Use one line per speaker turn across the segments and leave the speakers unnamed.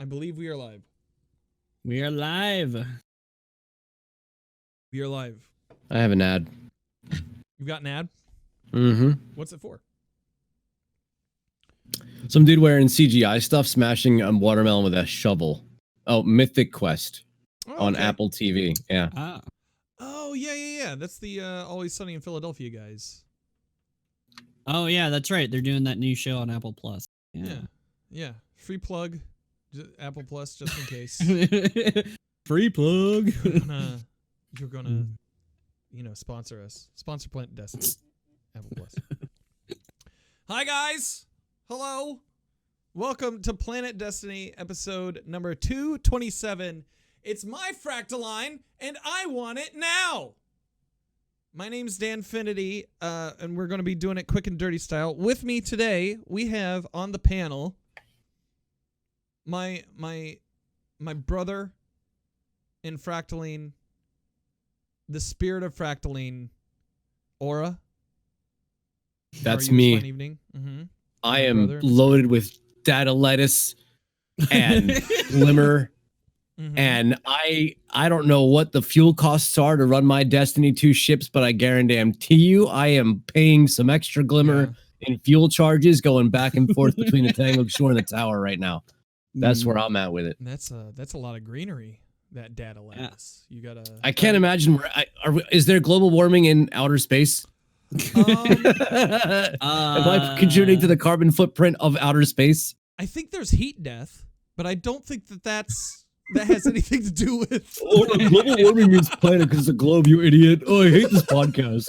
believe we are live.
We are live.
We are live.
I have an ad.
You've got an ad?
Mm-hmm.
What's it for?
Some dude wearing CGI stuff smashing a watermelon with a shovel. Oh, Mythic Quest on
okay.
Apple TV. Yeah.
Ah.
Oh, yeah. That's the Always Sunny in Philadelphia guys.
Oh yeah, that's right. They're doing that new show on Apple Plus.
Yeah. Free plug. Apple Plus, just in case.
Free plug.
You're gonna, sponsor us. Sponsor Planet Destiny. Apple Plus. Hi, guys. Hello. Welcome to Planet Destiny episode number 227. It's my Fractaline, and I want it now. My name's Dan Finity, and we're going to be doing it quick and dirty style. With me today, we have on the panel my brother in Fractaline, the spirit of Fractaline, Aura.
That's me.
Fine evening. Mm-hmm.
I am loaded with data lettuce and glimmer.
Mm-hmm.
And I don't know what the fuel costs are to run my Destiny 2 ships, but I guarantee you I am paying some extra glimmer in fuel charges going back and forth between the Tangled Shore and the tower right now. That's where I'm at with it.
That's a lot of greenery, that data lattice. You gotta.
I can't imagine is there global warming in outer space? Am I contributing to the carbon footprint of outer space?
I think there's heat death, but I don't think that has anything to do with.
Oh, global warming means planet because it's a globe, you idiot. Oh, I hate this podcast.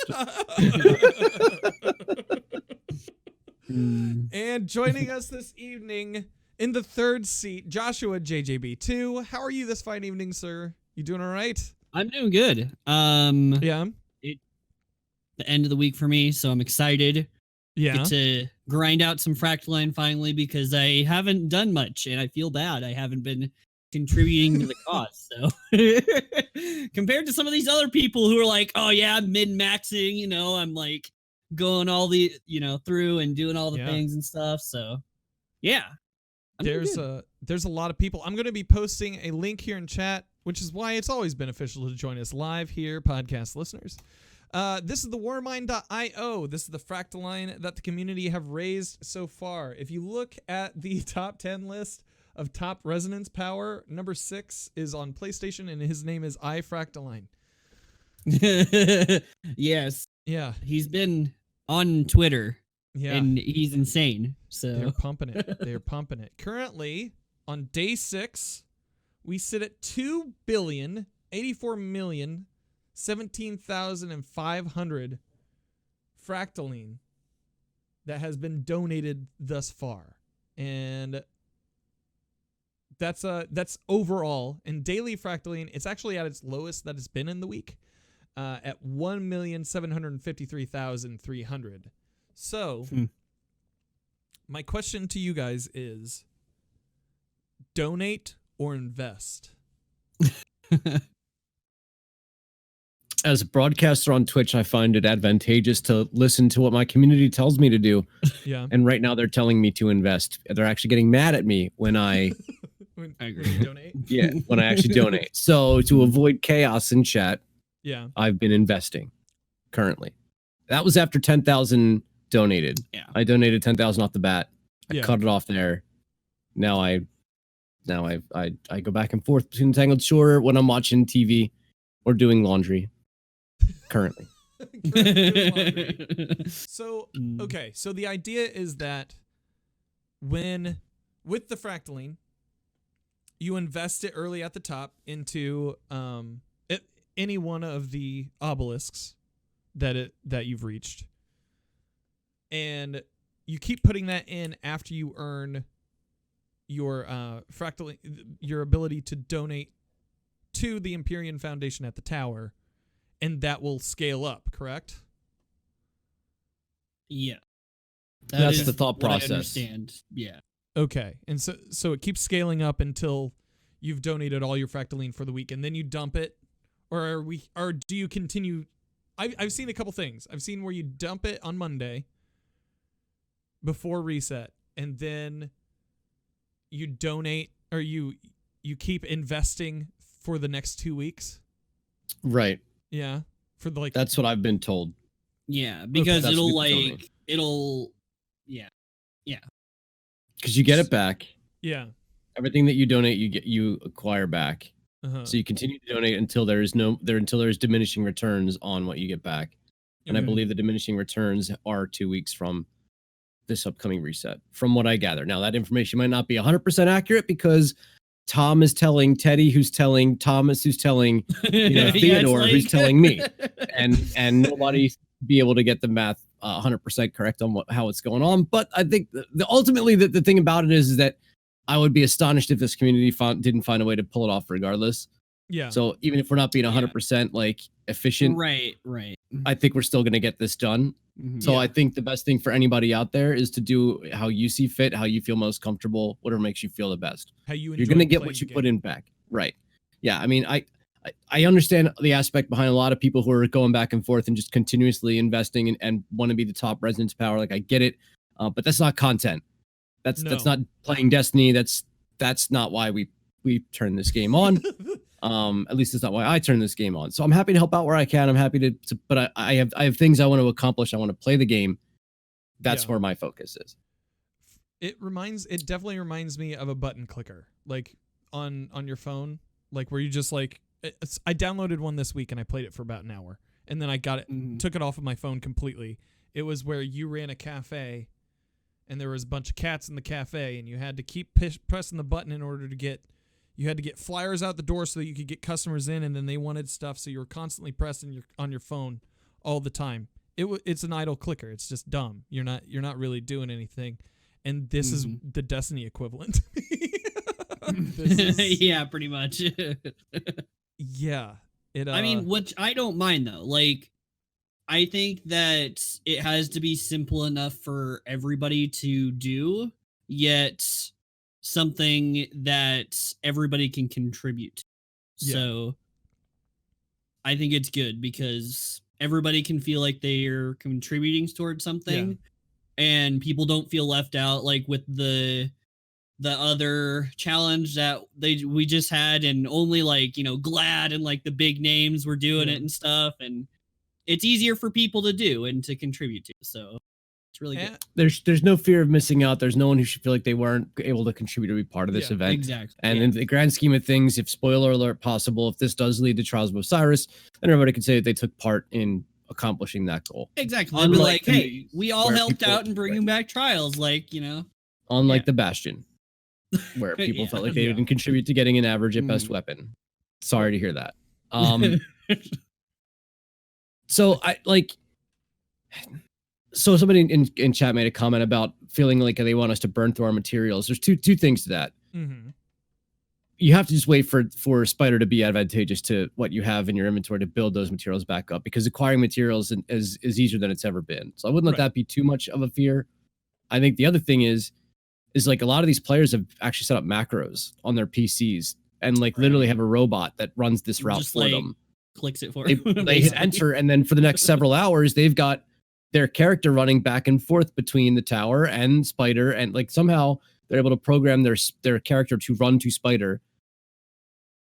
And joining us this evening in the third seat, Joshua JJB2. How are you this fine evening, sir? You doing all right?
I'm doing good.
Yeah.
The end of the week for me, so I'm excited.
Yeah.
Get to grind out some Fractaline finally because I haven't done much and I feel bad. I haven't been contributing to the cause. So compared to some of these other people who are like, oh yeah, I'm min-maxing, I'm like going all the, through and doing all the things and stuff. So yeah.
There's a lot of people. I'm going to be posting a link here in chat, which is why it's always beneficial to join us live here, podcast listeners. This is the warmind.io. This is the Fractaline that the community have raised so far. If you look at the top 10 list of top resonance power, number 6 is on PlayStation, and his name is iFractaline.
Yes.
Yeah.
He's been on Twitter.
Yeah.
And he's insane. So
they're pumping it. They're pumping it. Currently, on day 6, we sit at 2,084,017,500 Fractaline that has been donated thus far. And that's overall. In daily Fractaline, it's actually at its lowest that it's been in the week, at 1,753,300. So, my question to you guys is, donate or invest?
As a broadcaster on Twitch, I find it advantageous to listen to what my community tells me to do.
Yeah.
And right now they're telling me to invest. They're actually getting mad at me when I
when you donate.
Yeah, when I actually donate. So to avoid chaos in chat, I've been investing currently. That was after 10,000 donated.
Yeah.
I donated 10,000 off the bat. I
Yeah.
cut it off there. Now I go back and forth between Tangled Shore when I'm watching TV or doing laundry. Currently.
So, okay. So the idea is that with the Fractaline, you invest it early at the top into any one of the obelisks that you've reached. And you keep putting that in after you earn your Fractaline, your ability to donate to the Empyrean Foundation at the tower, and that will scale up, correct?
Yeah.
That's the thought process.
I understand. Yeah.
Okay. And so it keeps scaling up until you've donated all your Fractaline for the week, and then you dump it, or do you continue? I've seen a couple things. I've seen where you dump it on Monday before reset, and then you donate or you keep investing for the next 2 weeks.
Right.
Yeah. For the
That's what I've been told.
Yeah, because
That's
it'll
what people told me.
yeah.
Because you get it back.
Yeah.
Everything that you donate, you acquire back.
Uh-huh.
So you continue to donate until there's diminishing returns on what you get back. And I believe the diminishing returns are 2 weeks from this upcoming reset, from what I gather. Now, that information might not be 100% accurate because Tom is telling Teddy, who's telling Thomas, who's telling Theodore, who's telling me, and nobody be able to get the math 100% correct on how it's going on. But I think ultimately the thing about it is that I would be astonished if this community didn't find a way to pull it off regardless.
Yeah.
So even if we're not being 100% like efficient,
right.
I think we're still going to get this done.
Mm-hmm.
So I think the best thing for anybody out there is to do how you see fit, how you feel most comfortable, whatever makes you feel the best.
How you're
going to get what you put in back. Right. Yeah. I mean, I understand the aspect behind a lot of people who are going back and forth and just continuously investing and want to be the top Resonance Power. Like I get it. But that's not content. That's not playing Destiny. That's not why we turned this game on. At least it's not why I turned this game on. So I'm happy to help out where I can. I'm happy to but I have things I want to accomplish. I want to play the game. That's where my focus is.
It definitely reminds me of a button clicker, like on your phone, like where you just like, I downloaded one this week and I played it for about an hour and then I got it, took it off of my phone completely. It was where you ran a cafe and there was a bunch of cats in the cafe and you had to keep pressing the button in order to get flyers out the door so that you could get customers in, and then they wanted stuff, so you were constantly pressing on your phone all the time. It's an idle clicker. It's just dumb. You're not really doing anything, and this is the Destiny equivalent.
Yeah, pretty much.
Yeah.
I mean, which I don't mind though. Like, I think that it has to be simple enough for everybody to do, yet something that everybody can contribute.
Yeah.
So I think it's good because everybody can feel like they're contributing towards something, and people don't feel left out, like with the other challenge that we just had, and only like Glad and like the big names were doing it and stuff, and it's easier for people to do and to contribute to. So it's really good.
There's no fear of missing out. There's no one who should feel like they weren't able to contribute or be part of this event.
Exactly.
And in the grand scheme of things, if spoiler alert possible, if this does lead to Trials of Osiris, then everybody can say that they took part in accomplishing that goal.
Exactly. They'll be like, hey, we all helped out in bringing back Trials, like,
Unlike the Bastion, where people felt like they didn't contribute to getting an average at best weapon. Sorry to hear that. So somebody in chat made a comment about feeling like they want us to burn through our materials. There's two things to that.
Mm-hmm.
You have to just wait for Spider to be advantageous to what you have in your inventory to build those materials back up, because acquiring materials is easier than it's ever been. So I wouldn't let that be too much of a fear. I think the other thing is like a lot of these players have actually set up macros on their PCs and like literally have a robot that runs this route
just
for them.
Clicks it for
them. They hit enter, and then for the next several hours, they've got their character running back and forth between the tower and Spider, and like somehow they're able to program their character to run to Spider,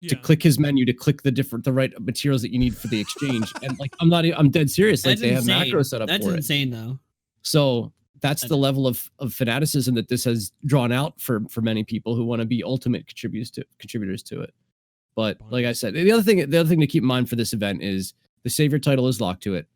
to click his menu, to click the right materials that you need for the exchange. And like I'm dead serious. Like they have macro set up for it.
That's insane though.
So that's the level of fanaticism that this has drawn out for many people who want to be ultimate contributors to it. But like I said, the other thing to keep in mind for this event is the savior title is locked to it.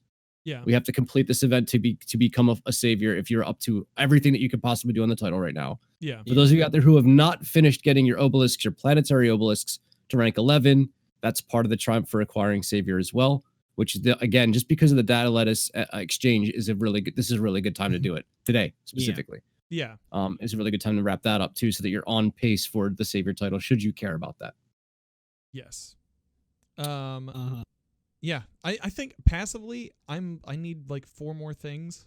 Yeah,
we have to complete this event to become a savior if you're up to everything that you could possibly do on the title right now.
Yeah.
For those of you out there who have not finished getting your obelisks, your planetary obelisks to rank 11, that's part of the triumph for acquiring savior as well. Which again, just because of the data lettuce exchange is a really good time to do it today specifically.
Yeah.
It's a really good time to wrap that up too, so that you're on pace for the savior title should you care about that.
Yes. Yeah, I think passively I need like 4 more things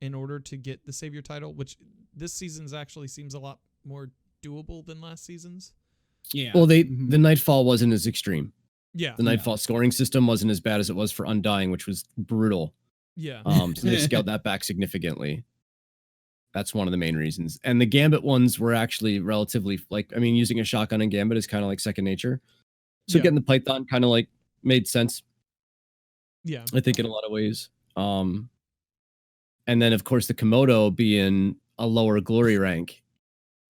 in order to get the savior title, which this season's actually seems a lot more doable than last season's.
Yeah.
Well, the Nightfall wasn't as extreme.
Yeah.
The Nightfall scoring system wasn't as bad as it was for Undying, which was brutal.
Yeah.
So they scaled that back significantly. That's one of the main reasons. And the Gambit ones were actually relatively using a shotgun and Gambit is kind of like second nature. So getting the Python kind of like made sense.
Yeah.
I think in a lot of ways. And then of course the Komodo being a lower glory rank,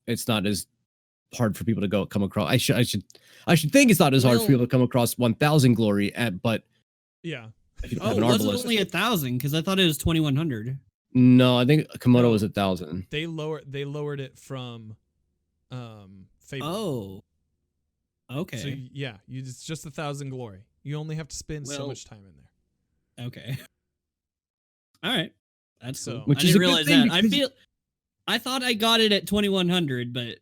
it's not as hard for people to come across. I should think it's not as hard for people to come across 1,000 glory but
yeah.
Oh, was it only 1,000? Because I thought it was 2,100.
No, I think Komodo was 1,000.
They lowered it from Fable.
Oh. Okay.
So yeah, it's just 1,000 glory. You only have to spend so much time in there.
Okay. All right. That's
so.
Cool.
Which
I
is
didn't realize that. I thought I got it at 2,100, but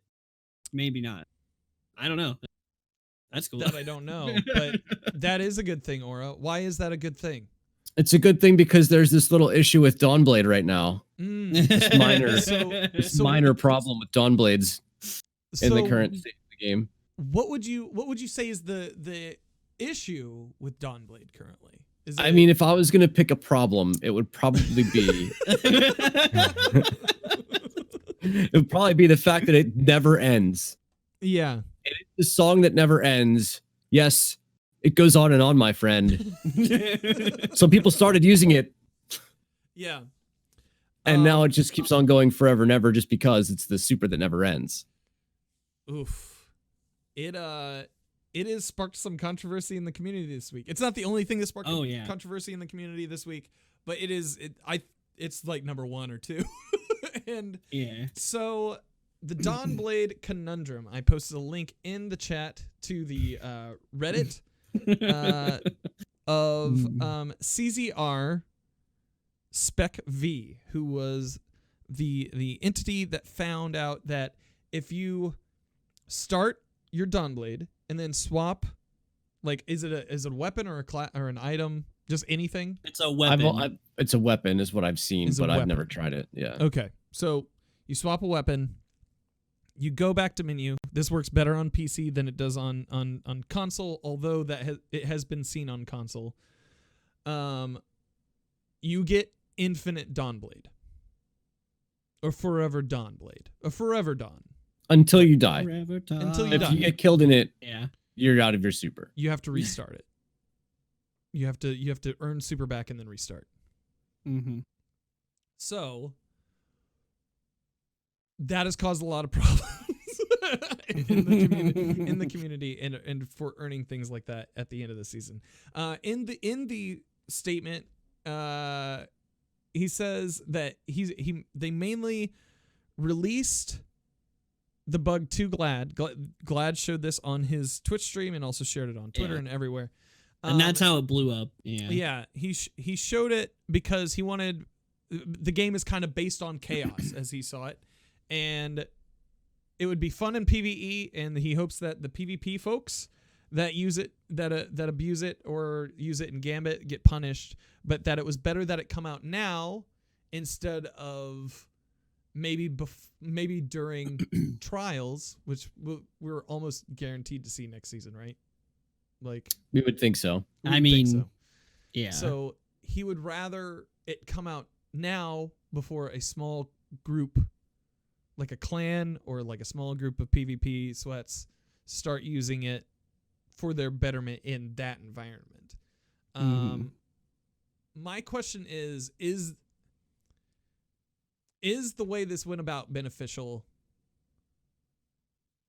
maybe not. I don't know. That's cool.
That I don't know, but that is a good thing, Aura. Why is that a good thing?
It's a good thing because there's this little issue with Dawnblade right now. This minor problem with Dawnblades in the current state of the game.
What would you say is the issue with Dawnblade currently?
I mean, if I was gonna pick a problem, it would probably be the fact that it never ends.
Yeah.
It's the song that never ends. Yes, it goes on and on, my friend. Some people started using it.
Yeah.
And now it just keeps on going forever and ever just because it's the super that never ends.
Oof. It has sparked some controversy in the community this week. It's not the only thing that sparked controversy in the community this week, but it's like number 1 or 2. And so the Dawnblade conundrum, I posted a link in the chat to the Reddit of CZR Spec V, who was the entity that found out that if you start your Dawnblade and then swap, like, is it a weapon or or an item, just anything?
It's a weapon.
It's a weapon is what I've seen, but I've never tried it. Yeah.
Okay, so you swap a weapon. You go back to menu. This works better on PC than it does on console, although it has been seen on console. You get Infinite Dawnblade. Or Forever Dawnblade. Or Forever Dawn.
Until you die.
Until you die.
If you get killed in it, you're out of your super.
You have to restart it. You have to earn super back and then restart.
Mm-hmm.
So that has caused a lot of problems in the community and for earning things like that at the end of the season. In the statement, he says that they mainly released the bug to Glad. Glad showed this on his Twitch stream and also shared it on Twitter and everywhere.
And that's how it blew up. Yeah.
Yeah. He showed it because he wanted. The game is kind of based on chaos as he saw it, and it would be fun in PvE. And he hopes that the PvP folks that use it, that abuse it or use it in Gambit get punished, but that it was better that it come out now instead of maybe during trials, which we're almost guaranteed to see next season, right? Like,
we would think so.
I mean, yeah.
So he would rather it come out now before a small group, like a clan or like a small group of PvP sweats, start using it for their betterment in that environment. My question is the way this went about beneficial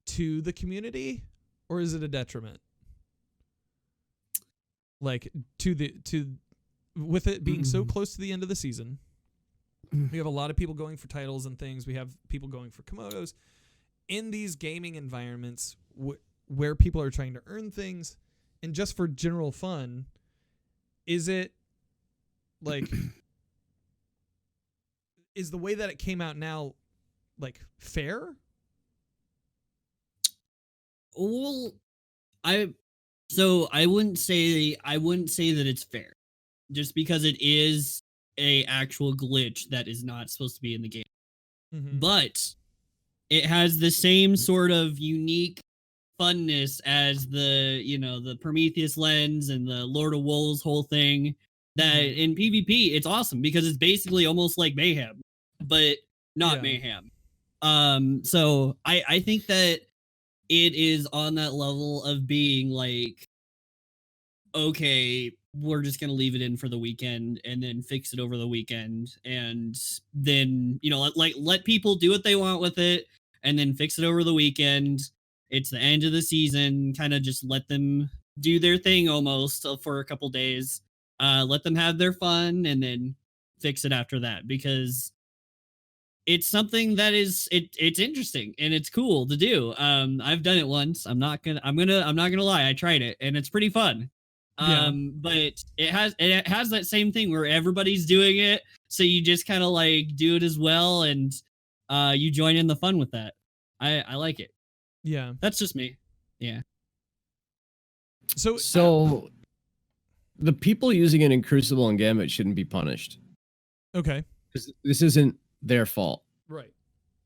to the or is it a detriment? Like with it being so close to the end of the season, we have a lot of people going for titles and things. We have people going for Komodos in these gaming environments where people are trying to earn things and just for general fun. Is it like, is the way that it came out now like fair?
Well, I wouldn't say that it's fair, just because it is a actual glitch that is not supposed to be in the game.
Mm-hmm.
But it has the same sort of unique funness as the Prometheus lens and the Lord of Wolves whole thing. That in PvP it's awesome because it's basically almost like Mayhem, but not
Yeah.
mayhem. So I think that it is on that level of being like, okay, we're just gonna leave it in for the weekend and then fix it over the weekend, and then let people do what they want with it, and then fix it over the weekend. It's the end of the season, kind of just let them do their thing almost for a couple days. Let them have their fun, and then fix it after that, because it's something that it's interesting and it's cool to do. I've done it once. I'm not gonna lie. I tried it and it's pretty fun.
Yeah.
But it has that same thing where everybody's doing it, so you just kind of like do it as well, and you join in the fun with that. I like it.
Yeah.
That's just me. Yeah.
So
the people using it in Crucible and Gambit shouldn't be punished.
Okay.
Because this isn't their fault.
Right.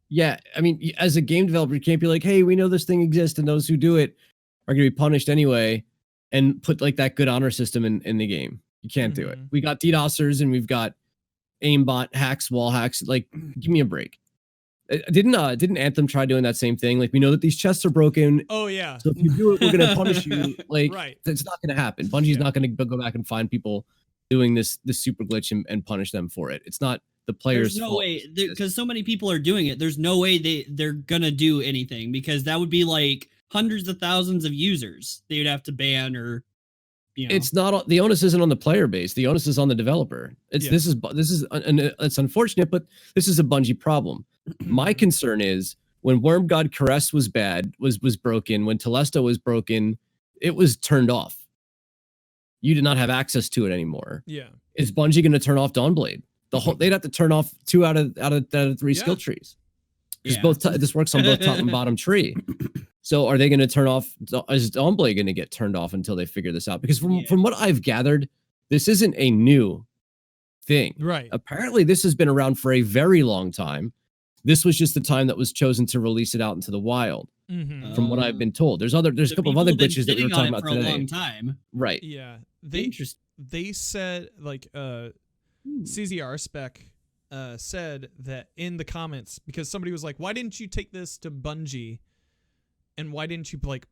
Yeah, I mean, as a game developer, you can't be like, hey, we know this thing exists and those who do it are going to be punished anyway, and put like that good honor system in the game. You can't do it.
Mhm.
We got DDoSers and we've got aimbot hacks, wall hacks. Like, give me a break. Didn't Anthem try doing that same thing? Like, we know that these chests are broken,
Oh yeah.
so if you do it, we're going to punish you. Like,
Right.
that's not going to happen. Bungie's
Yeah.
not going to go back and find people doing this super glitch and punish them for it. It's not the player's
There's no
fault.
way, because so many people are doing it. There's no way they're gonna do anything, because that would be like hundreds of thousands of users they would have to ban, or
It's not the onus isn't on the player base. The onus is on the developer.
Yeah.
This is it's unfortunate, but this is a Bungie problem. My concern is when Worm God Caress was bad, was broken, when Telesto was broken, it was turned off. You did not have access to it anymore.
Yeah.
Is Bungie going to turn off Dawnblade? They'd have to turn off 2 out of 3
Yeah.
skill trees. Because
Yeah.
this works on both top and bottom tree. So are they going to turn off? Is Dawnblade going to get turned off until they figure this out? Because from what I've gathered, this isn't a new thing.
Right.
Apparently, this has been around for a very long time. This was just the time that was chosen to release it out into the wild.
Mm-hmm.
From what I've been told, there's a couple of other glitches that we were talking about
for
today.
a long time.
Right.
Yeah.
Interesting.
They said like CZR spec said that in the comments, because somebody was like, why didn't you take this to Bungie, and why didn't you like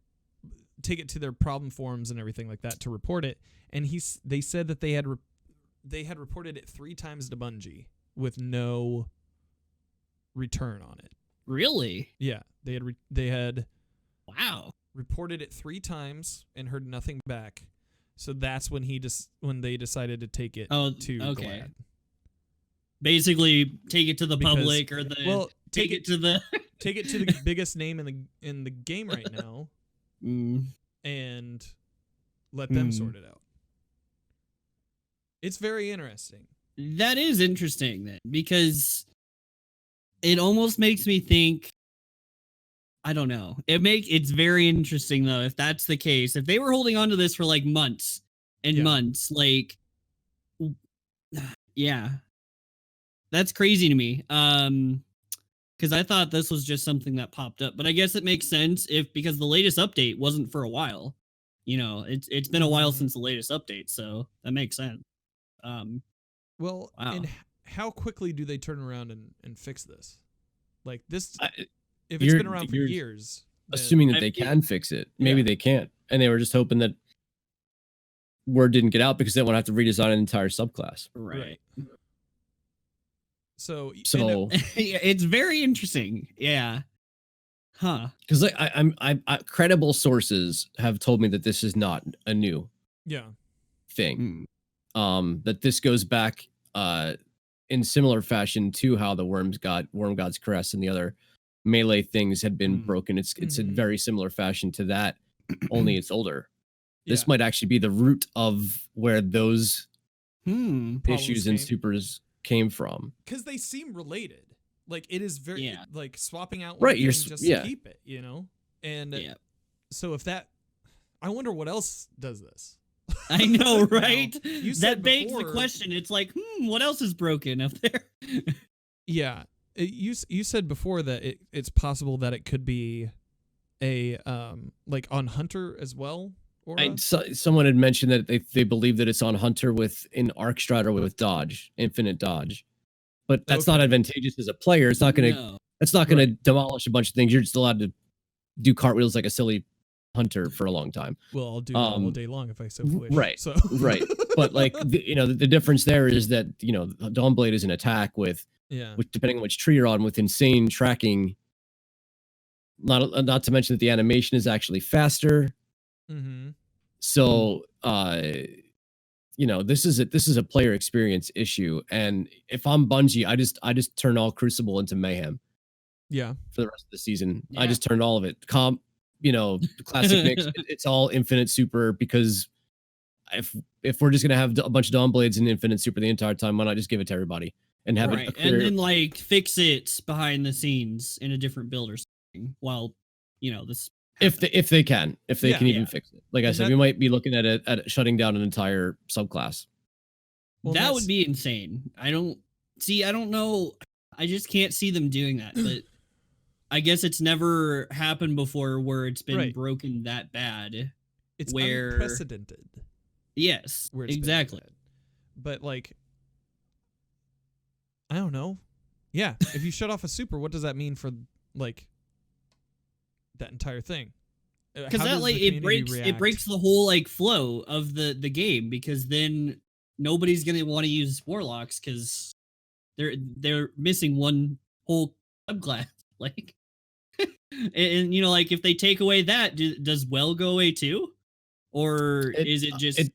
take it to their problem forums and everything like that to report it? And they said that they had reported it 3 times to Bungie with no return on it.
Really?
Yeah, they had
Wow.
reported it 3 times and heard nothing back. So that's when when they decided to take it to Glad.
Basically, take it to the
Because-
public, or take it to the
Take it to the biggest name in the game right now and let them sort it out. It's very interesting.
That is interesting then, because it almost makes me think, I don't know. It's very interesting though, if that's the case. If they were holding on to this for like months and months, like, yeah. That's crazy to me. Because I thought this was just something that popped up, but I guess it makes sense because the latest update wasn't for a while. It's been a while since the latest update, so that makes sense.
Well,
Wow.
and how quickly do they turn around and fix this? Like this, if it's
you're-
been around for
you're
years,
Assuming that
I
they
mean-
can fix it. Maybe
Yeah.
they can't. And they were just hoping that word didn't get out because they won't have to redesign an entire subclass.
Right.
So
So
It's very interesting. Yeah. Huh.
because I credible sources have told me that this is not a new
yeah,
thing. That this goes back in similar fashion to how the Worm God's Caress and the other melee things had been broken. It's in
Mhm.
very similar fashion to that, only it's older. This
Yeah.
might actually be the root of where those
Problems
issues and
came.
supers came from.
Because they seem related. Like it is very
Yeah.
like swapping out
Right,
one
you're
thing
s-
just
yeah.
to keep it, And
Yeah.
so if that, I wonder what else does this.
I know, right?
You said
That begs the
before-
question. It's like, what else is broken up there?
Yeah, you said before that it's possible that it could be a like on Hunter as well. Or
Someone had mentioned that they believe that it's on Hunter with an Arc Strider with dodge, infinite dodge. but that's not advantageous as a player. It's not going to.
No.
It's not going to demolish a bunch of things. You're just allowed to do cartwheels like a silly hunter for a long time.
Well, I'll do that all day long if I so wish.
Right.
So
Right. But like the difference there is that Dawnblade is an attack with depending on which tree you're on with insane tracking. Not to mention that the animation is actually faster.
Mm-hmm.
So this is a player experience issue, and if I'm Bungie, I just turn all Crucible into mayhem.
Yeah.
For the rest of the season,
Yeah.
I just turned all of it classic mix. It's all infinite super, because if we're just gonna have a bunch of Dawnblades and infinite super the entire time, why not just give it to everybody and have it
and then like fix it behind the scenes in a different build or something while this
if they can even fix it. Like I said, we might be looking at shutting down an entire subclass.
Well,
that would be insane. I don't know. I just can't see them doing that, but I guess it's never happened before where it's been broken that bad.
It's unprecedented.
Yes,
where it's
exactly.
But like, I don't know. Yeah, if you shut off a super, what does that mean for like that entire thing?
Because that like it breaks the whole like flow of the game, because then nobody's gonna want to use warlocks because they're missing one whole subclass. Like, and like if they take away that, does well go away too, or is it just?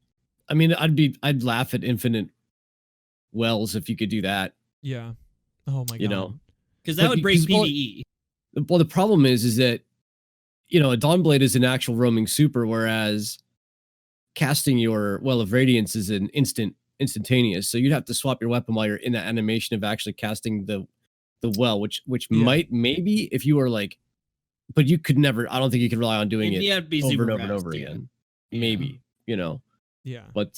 I'd laugh at infinite wells if you could do that.
Yeah. Oh my god.
Because that would break PvE.
Well, the problem is that a Dawnblade is an actual roaming super, whereas casting your Well of Radiance is an instantaneous. So you'd have to swap your weapon while you're in that animation of actually casting the well, which might maybe if you were like, but you could never. I don't think you could rely on doing it over and over and over again. Maybe
Yeah.
But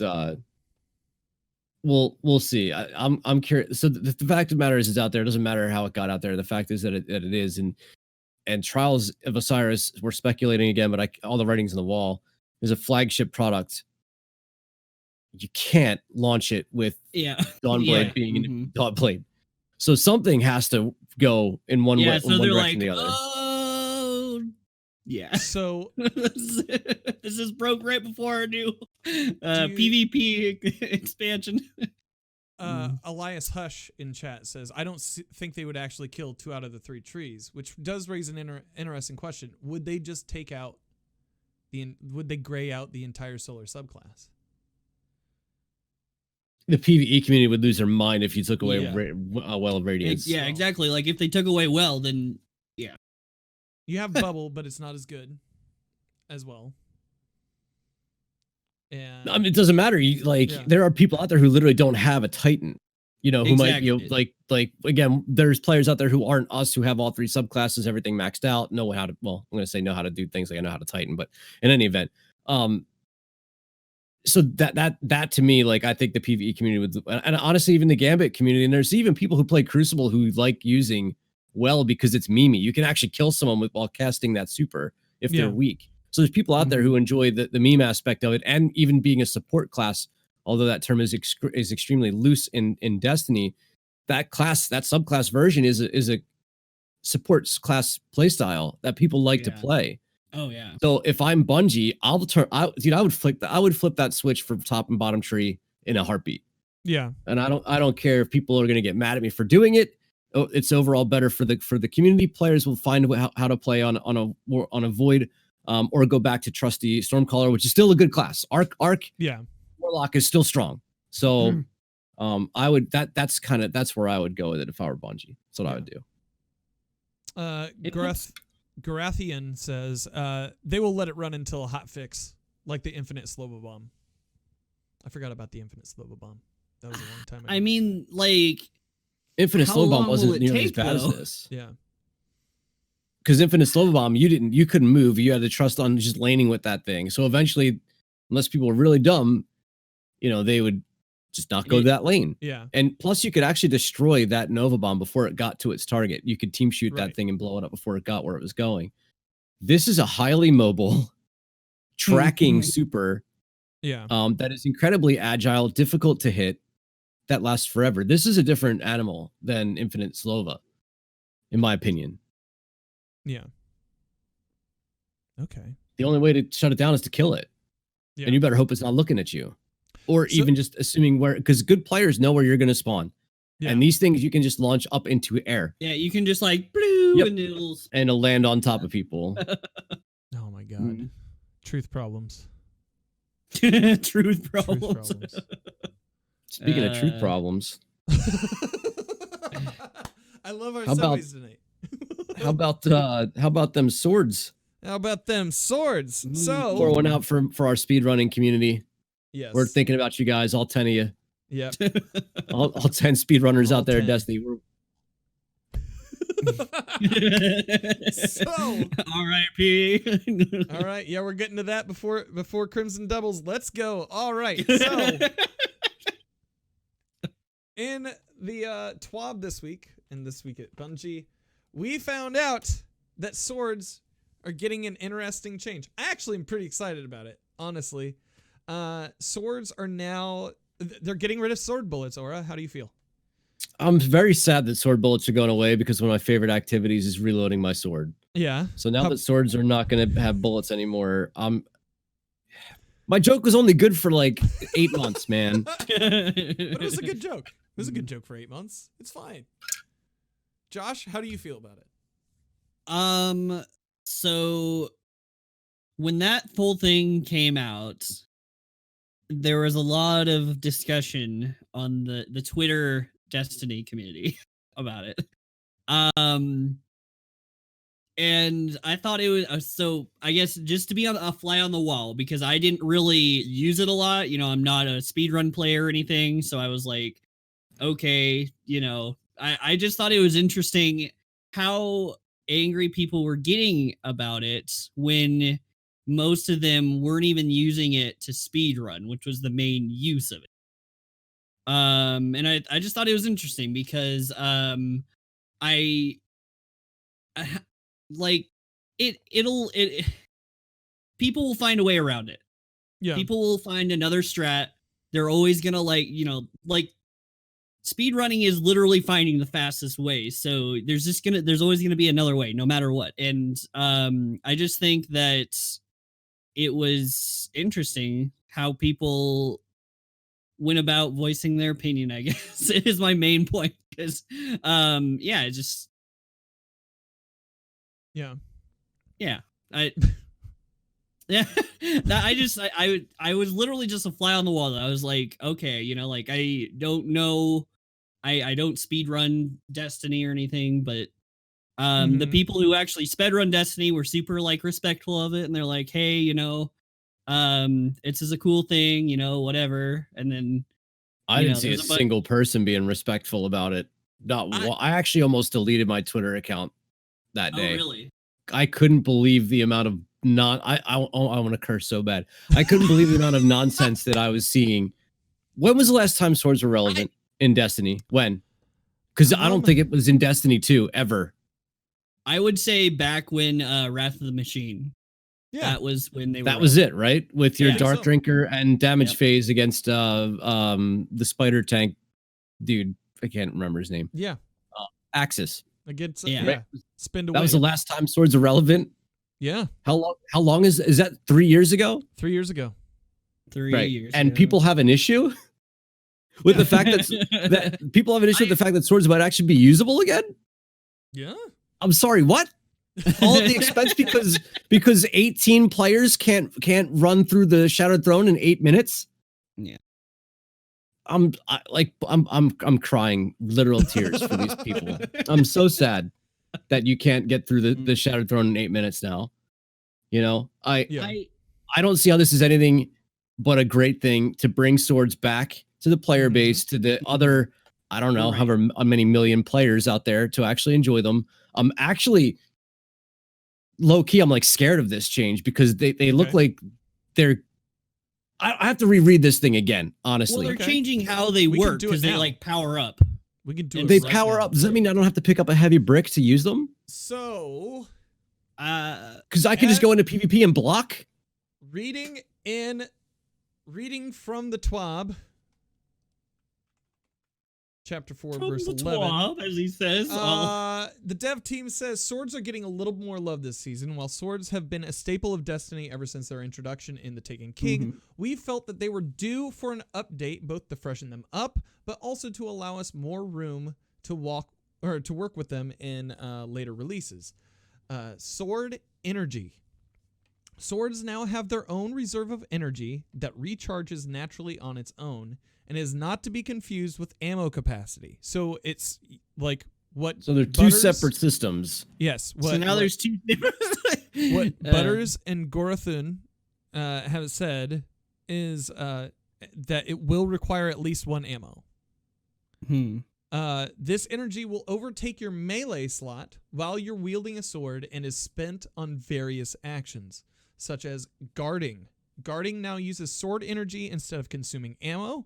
we'll see. I'm curious. So the fact of the matter is it's out there. It doesn't matter how it got out there. The fact is that it is, and Trials of Osiris, we're speculating again, but all the writing's on the wall, is a flagship product. You can't launch it with Dawnblade being in Dawnblade. So something has to go in one way,
so
in one
they're
direction
like,
or the other.
Oh, yeah.
So
this is broke right before our new PvP expansion.
Elias Hush in chat says, I don't think they would actually kill 2 out of the 3 trees, which does raise an interesting question. Would they just take out would they gray out the entire solar subclass?
The PvE community would lose their mind if you took away Well of Radiance.
Exactly. Like if they took away Well, then
you have Bubble, but it's not as good as Well. And
it doesn't matter. There are people out there who literally don't have a Titan, who might like again, there's players out there who aren't us, who have all 3 subclasses, everything maxed out, know how to do things like I know how to Titan, but in any event, so that to me, like, I think the PvE community would, and honestly, even the Gambit community, and there's even people who play Crucible who like using Well because it's memey. You can actually kill someone while casting that super if they're weak. So there's people out there who enjoy the meme aspect of it, and even being a support class, although that term is extremely loose in Destiny. That subclass version is a support class playstyle that people like to play.
Oh yeah.
So if I'm Bungie, I would flip that switch for top and bottom tree in a heartbeat.
Yeah.
And I don't care if people are going to get mad at me for doing it. It's overall better for the community. Players will find how to play on a Void, or go back to trusty Stormcaller, which is still a good class. Arc Warlock is still strong. So I would that's where I would go with it if I were Bungie. That's what I would do.
Garathian says they will let it run until a hotfix, like the Infinite Slobo Bomb. I forgot about the Infinite Slobo Bomb. That was a long time ago.
I mean, like,
Infinite Slobo Bomb wasn't nearly as bad as this.
Yeah.
Because Infinite Slobo Bomb, you couldn't move. You had to trust on just laning with that thing. So eventually, unless people were really dumb, they would just not go to that lane.
Yeah.
And plus, you could actually destroy that Nova Bomb before it got to its target. You could team shoot that thing and blow it up before it got where it was going. This is a highly mobile tracking super.
Yeah.
That is incredibly agile, difficult to hit, that lasts forever. This is a different animal than Infinite Slova, in my opinion.
Yeah. Okay.
The only way to shut it down is to kill it.
Yeah.
And you better hope it's not looking at you. Or
So-
even just assuming where, because good players know where you're going to spawn.
Yeah.
And these things you can just launch up into air.
Yeah, you can just like blue
Yep.
and it'll
And it'll land on top of people.
Oh my god.
Mhm.
Truth problems.
truth
Truth
problems.
problems.
Speaking of truth problems,
I love our
How about-
segues tonight.
how about them swords?
How about them swords? So
Pour one out for our speedrunning community.
yes.
We're thinking about you guys, all 10 of you.
Yep.
All 10 speedrunners
All
out there in
10.
Destiny.
So
R.I.P.
all right, yeah, we're getting to that before Crimson Doubles. Let's go. All right. So in the TWAB this week, and this week at Bungie, we found out that swords are getting an interesting change. I actually am pretty excited about it, honestly. Swords are now, they're getting rid of sword bullets, Aura. How do you feel?
I'm very sad that sword bullets are going away because one of my favorite activities is reloading my sword.
Yeah.
So now
How-
that swords are not going to have bullets anymore, my joke was only good for like 8 months, man.
But it was a good joke. It was a good joke for 8 months. It's fine. Josh, how do you feel about it?
So when that whole thing came out, there was a lot of discussion on the Twitter Destiny community about it. And I thought it was so I guess just to be on a fly on the wall, because I didn't really use it a lot. You know, I'm not a speedrun player or anything, so I was like, okay, you know, I just thought it was interesting how angry people were getting about it when most of them weren't even using it to speedrun, which was the main use of it. And I just thought it was interesting because I like it'll people will find a way around it.
Yeah.
People will find another strat. They're always gonna like speedrunning is literally finding the fastest way. So there's always gonna be another way, no matter what. And I just think that it was interesting how people went about voicing their opinion, I guess, is my main point. Because yeah, it just
Yeah.
yeah. Yeah, I was literally just a fly on the wall. I was like, okay, you know, like I don't know, I don't speed run Destiny or anything, but the
Mhm.
people who actually sped run Destiny were super like respectful of it, and they're like, hey, you know, it's just a cool thing, you know, whatever. And then
I
you
didn't
know,
see a
there's a bu-
single person being respectful about it. I actually almost deleted my Twitter account that
oh
day.
really?
I couldn't believe the amount of I want to curse so bad. I couldn't believe the amount of nonsense that I was seeing. When was the last time swords were relevant in Destiny? When? Because I don't think it was in Destiny 2 ever.
I would say back when Wrath of the Machine.
Yeah.
That was when they were.
That was it, right? With your
Yeah, I think
Dark
so.
Drinker and damage
Yep.
phase against the spider tank dude. I can't remember his name.
Yeah.
Axis.
Against
Yeah.
yeah. Spin away.
That was the last time swords are relevant.
Yeah.
How long is that 3 years ago?
3 years ago.
3
Right.
years.
And
ago.
people have an issue with the fact that people have an issue with the fact that swords might actually be usable again.
Yeah.
I'm sorry, what? All at the expense because 18 players can't run through the Shattered Throne in 8 minutes.
Yeah.
I'm crying literal tears for these people. I'm so sad that you can't get through the Shattered Throne in 8 minutes now. You know,
Yeah.
I don't see how this is anything but a great thing to bring swords back to the player
Mhm.
base, to the other, I don't know,
Right.
however many million players out there to actually enjoy them. I'm actually low key, I'm like scared of this change because they look
Okay.
like they're. I have to reread this thing again,
Well,
honestly.
they're
Okay.
changing how they
We can
work
do it
because they
now.
like power up.
We can do
And
it.
They
right
power
now.
up. Does that mean I don't have to pick up a heavy brick to use them?
So,
Because I can just go into PvP and block.
reading from the TWAB. chapter 4,
From
verse
the
11.
twab, as he says.
The dev team says swords are getting a little more love this season. While swords have been a staple of Destiny ever since their introduction in The Taken King, we felt that they were due for an update, both to freshen them up, but also to allow us more room to work with them in later releases. Sword energy. Swords now have their own reserve of energy that recharges naturally on its own and is not to be confused with ammo capacity. So it's like what.
So they're two separate systems.
Yes.
So now there's two.
What Butters and Gorathun have said is that it will require at least one ammo. This energy will overtake your melee slot while you're wielding a sword and is spent on various actions, such as guarding. Guarding now uses sword energy instead of consuming ammo.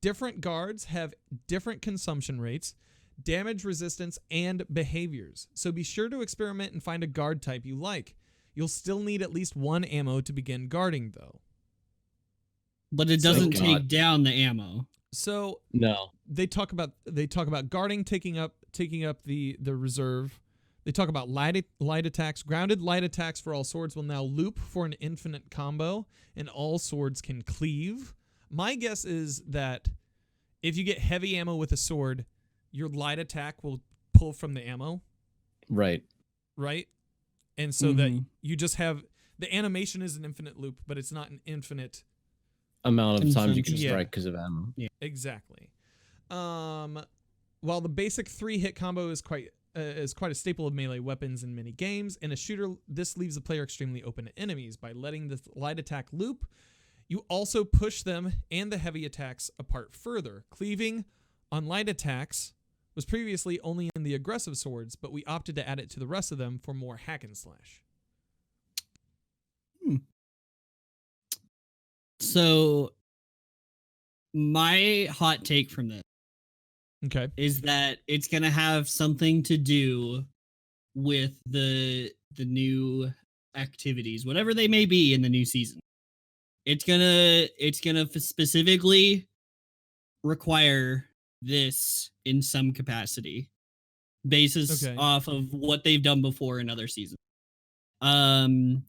Different guards have different consumption rates, damage resistance, and behaviors. So be sure to experiment and find a guard type you like. You'll still need at least one ammo to begin guarding, though.
But it doesn't take down the ammo.
So
no,
they talk about guarding taking up the reserve. They talk about light attacks. Grounded light attacks for all swords will now loop for an infinite combo, and all swords can cleave. My guess is that if you get heavy ammo with a sword, your light attack will pull from the ammo.
Right.
And so that you just have the animation is an infinite loop, but it's not an infinite
amount of times you can strike because of ammo.
Yeah. Exactly. While the basic 3-hit combo is quite a staple of melee weapons in many games, in a shooter, this leaves the player extremely open to enemies. By letting the light attack loop, you also push them and the heavy attacks apart further. Cleaving on light attacks was previously only in the aggressive swords, but we opted to add it to the rest of them for more hack and slash.
So my hot take from this is that it's going to have something to do with the new activities, whatever they may be in the new season. It's gonna specifically require this in some capacity, basis off of what they've done before in other seasons. I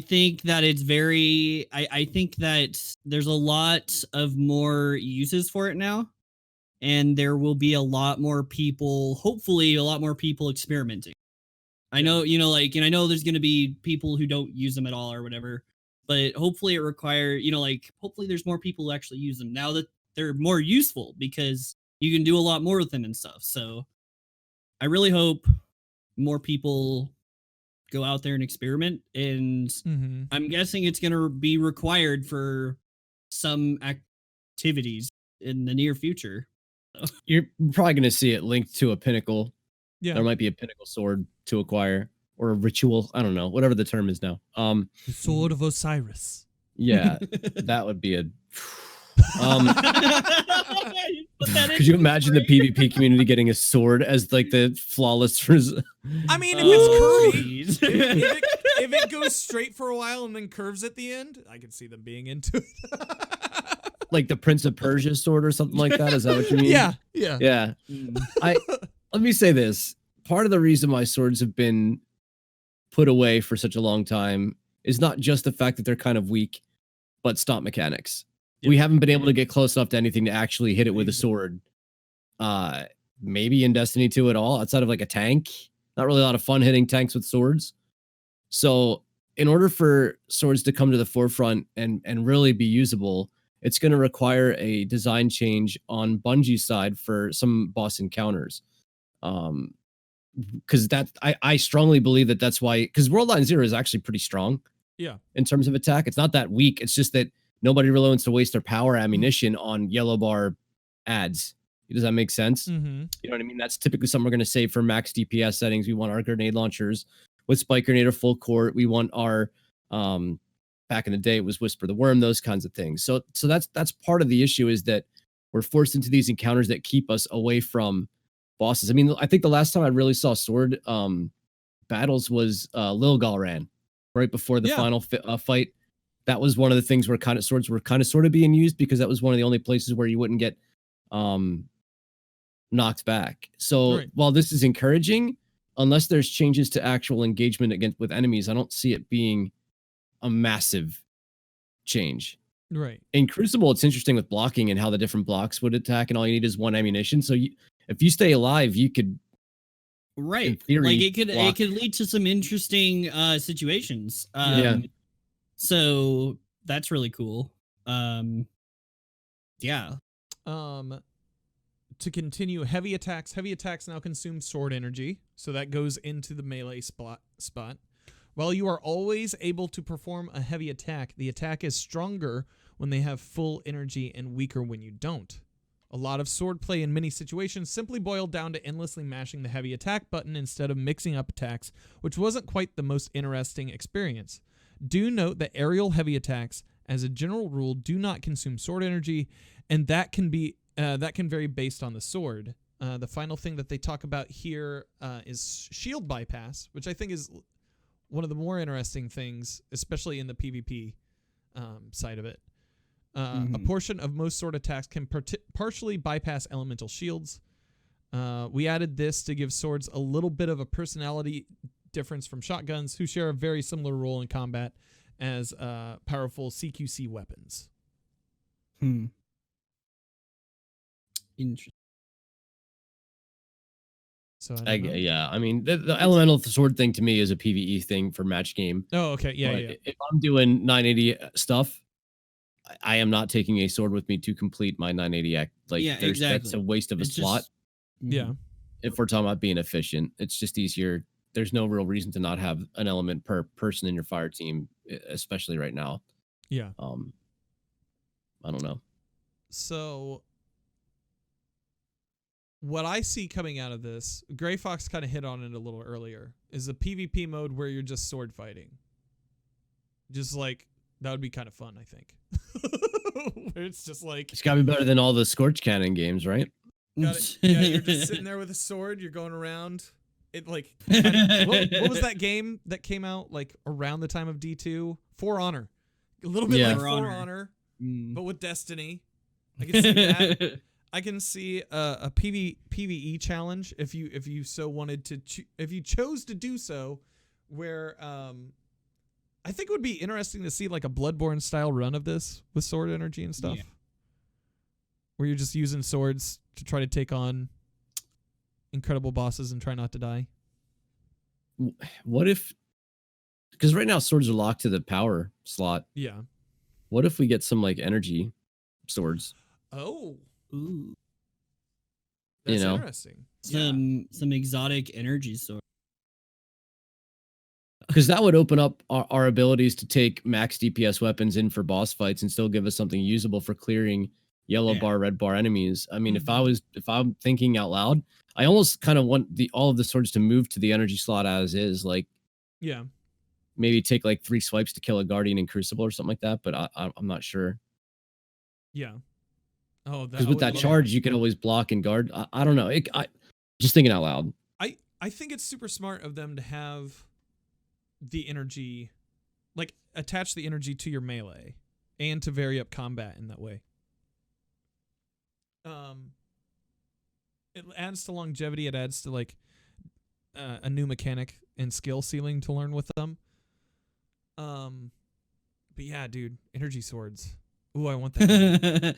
think that it's very. I think that there's a lot of more uses for it now, and there will be a lot more people. Hopefully, a lot more people experimenting. I know, and I know there's going to be people who don't use them at all or whatever. But hopefully it requires, hopefully there's more people who actually use them now that they're more useful because you can do a lot more with them and stuff. So I really hope more people go out there and experiment. And I'm guessing it's going to be required for some activities in the near future. So.
You're probably going to see it linked to a pinnacle.
Yeah.
There might be a pinnacle sword to acquire. Or a ritual, I don't know, whatever the term is now.
The Sword of Osiris.
Yeah, that would be a. Could you imagine the PvP community getting a sword as like the flawless?
I mean, if it's curvy, if it goes straight for a while and then curves at the end, I could see them being into it.
Like the Prince of Persia sword or something like that. Is that what you mean?
Yeah.
Let me say this. Part of the reason why swords have been put away for such a long time is not just the fact that they're kind of weak, but stomp mechanics. We haven't been able to get close enough to anything to actually hit it with a sword. Maybe in Destiny 2 at all, outside of like a tank. Not really a lot of fun hitting tanks with swords. So in order for swords to come to the forefront and really be usable, it's going to require a design change on Bungie's side for some boss encounters. Because I strongly believe that's why, because World Line Zero is actually pretty strong.
Yeah. In
terms of attack, it's not that weak. It's just that nobody really wants to waste their power ammunition on yellow bar ads. Does that make sense? You know what I mean? That's typically something we're going to save for max DPS settings. We want our grenade launchers with Spike Grenade or Full Court. We want our back in the day it was Whisper the Worm, those kinds of things. So that's part of the issue, is that we're forced into these encounters that keep us away from bosses. I mean, I think the last time I really saw sword battles was Lilgal ran right before the final fight. That was one of the things where swords were sort of being used, because that was one of the only places where you wouldn't get knocked back. So
Right.
while this is encouraging, unless there's changes to actual engagement with enemies, I don't see it being a massive change.
Right.
In Crucible, it's interesting with blocking and how the different blocks would attack, and all you need is one ammunition. So if you stay alive, you could, in theory,
like it
block.
could lead to some interesting situations.
Yeah.
So that's really cool. Yeah.
To continue, heavy attacks now consume sword energy, so that goes into the melee spot. While you are always able to perform a heavy attack, the attack is stronger when they have full energy and weaker when you don't. A lot of sword play in many situations simply boiled down to endlessly mashing the heavy attack button instead of mixing up attacks, which wasn't quite the most interesting experience. Do note that aerial heavy attacks, as a general rule, do not consume sword energy, and that can vary based on the sword. The final thing that they talk about here is shield bypass, which I think is one of the more interesting things, especially in the PvP side of it. A portion of most sword attacks can partially bypass elemental shields. We added this to give swords a little bit of a personality difference from shotguns, who share a very similar role in combat as powerful CQC weapons.
Interesting.
So
yeah, I mean, the elemental sword thing to me is a PvE thing for match game.
Oh, okay, yeah,
But
yeah.
if I'm doing 980 stuff, I am not taking a sword with me to complete my 980 act. Like,
Yeah,
that's
exactly.
a waste of a
It's
slot.
just-
Yeah.
If we're talking about being efficient, it's just easier. There's no real reason to not have an element per person in your fire team, especially right now.
Yeah.
I don't know.
So what I see coming out of this, Gray Fox kind of hit on it a little earlier, is a PvP mode where you're just sword fighting. Just like, that would be kind of fun, I think. Where it's just like,
It's got to be better than all the Scorch Cannon games, right?
yeah, you're just sitting there with a sword, you're going around. It like, what was that game that came out like around the time of D2? For Honor. A little bit like
For
For
Honor.
Honor, but with Destiny. I can see that. I can see a PvE challenge if you so wanted to, if you chose to do so, where I think it would be interesting to see like a Bloodborne style run of this with sword energy and stuff, where you're just using swords to try to take on incredible bosses and try not to die.
What if, because right now swords are locked to the power slot.
Yeah.
What if we get some like energy swords?
Oh.
Ooh.
That's
You know?
interesting.
Some exotic energy sword.
Because that would open up our abilities to take max DPS weapons in for boss fights and still give us something usable for clearing yellow bar, red bar enemies. I mean, if I'm thinking out loud, I almost kind of want all of the swords to move to the energy slot as is. Like,
Yeah.
maybe take like 3 swipes to kill a guardian in Crucible or something like that. But I'm not sure.
Yeah. Oh,
Because with that charge, you can always block and guard. I don't know. Just thinking out loud.
I think it's super smart of them to have the energy, like attach the energy to your melee and to vary up combat in that way. It adds to longevity. It adds to like a new mechanic and skill ceiling to learn with them. But yeah, dude, energy swords. Ooh, I want that.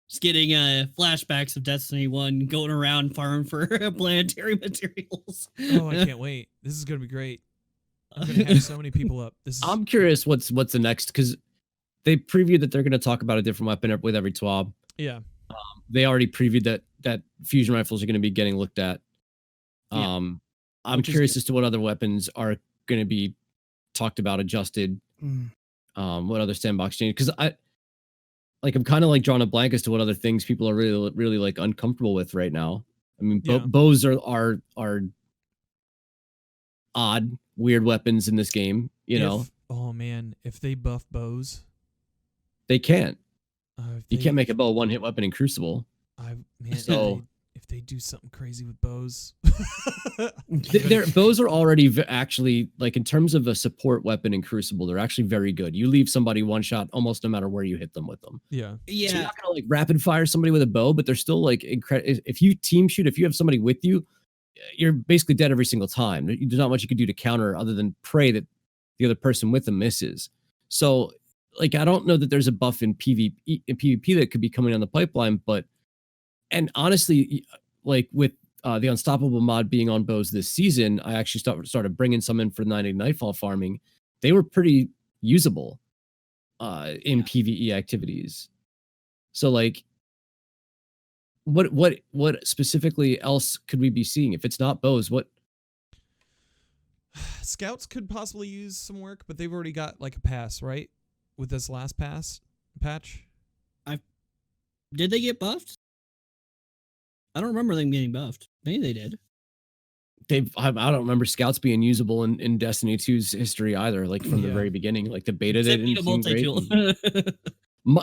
Just getting flashbacks of Destiny 1 going around farming for planetary materials.
Oh, I can't wait. This is gonna be great. I'm gonna have so many people up.
I'm curious what's the next, because they previewed that they're going to talk about a different weapon with every TWAB.
Yeah.
They already previewed that fusion rifles are going to be getting looked at. I'm curious as to what other weapons are going to be talked about, adjusted. What other sandbox change? Because I'm kind of like drawing a blank as to what other things people are really, really like uncomfortable with right now. I mean, bows are odd, weird weapons in this game. You know.
Oh man, if they buff bows,
they can't.
You
can't make a bow a one-hit weapon in Crucible.
Man,
So
if they do something crazy with bows.
Their bows are already actually, like, in terms of a support weapon in Crucible, they're actually very good. You leave somebody one shot almost no matter where you hit them with them.
Yeah.
So you're not gonna like rapid fire somebody with a bow, but they're still like incredible. If you team shoot, if you have somebody with you, you're basically dead every single time. There's not much you can do to counter other than pray that the other person with them misses. So, like, I don't know that there's a buff in PvP that could be coming on the pipeline, but and honestly, like with the Unstoppable mod being on bows this season, I actually started bringing some in for 90 Nightfall farming. They were pretty usable in PvE activities. So, like, what specifically else could we be seeing if it's not bows? What
Scouts could possibly use some work, but they've already got like a pass, right? With this last patch.
Did they get buffed? I don't remember them getting buffed. Maybe they did.
I don't remember scouts being usable in Destiny 2's history either, like from the very beginning. Like the beta
Except
didn't seem
multi-tool.
great.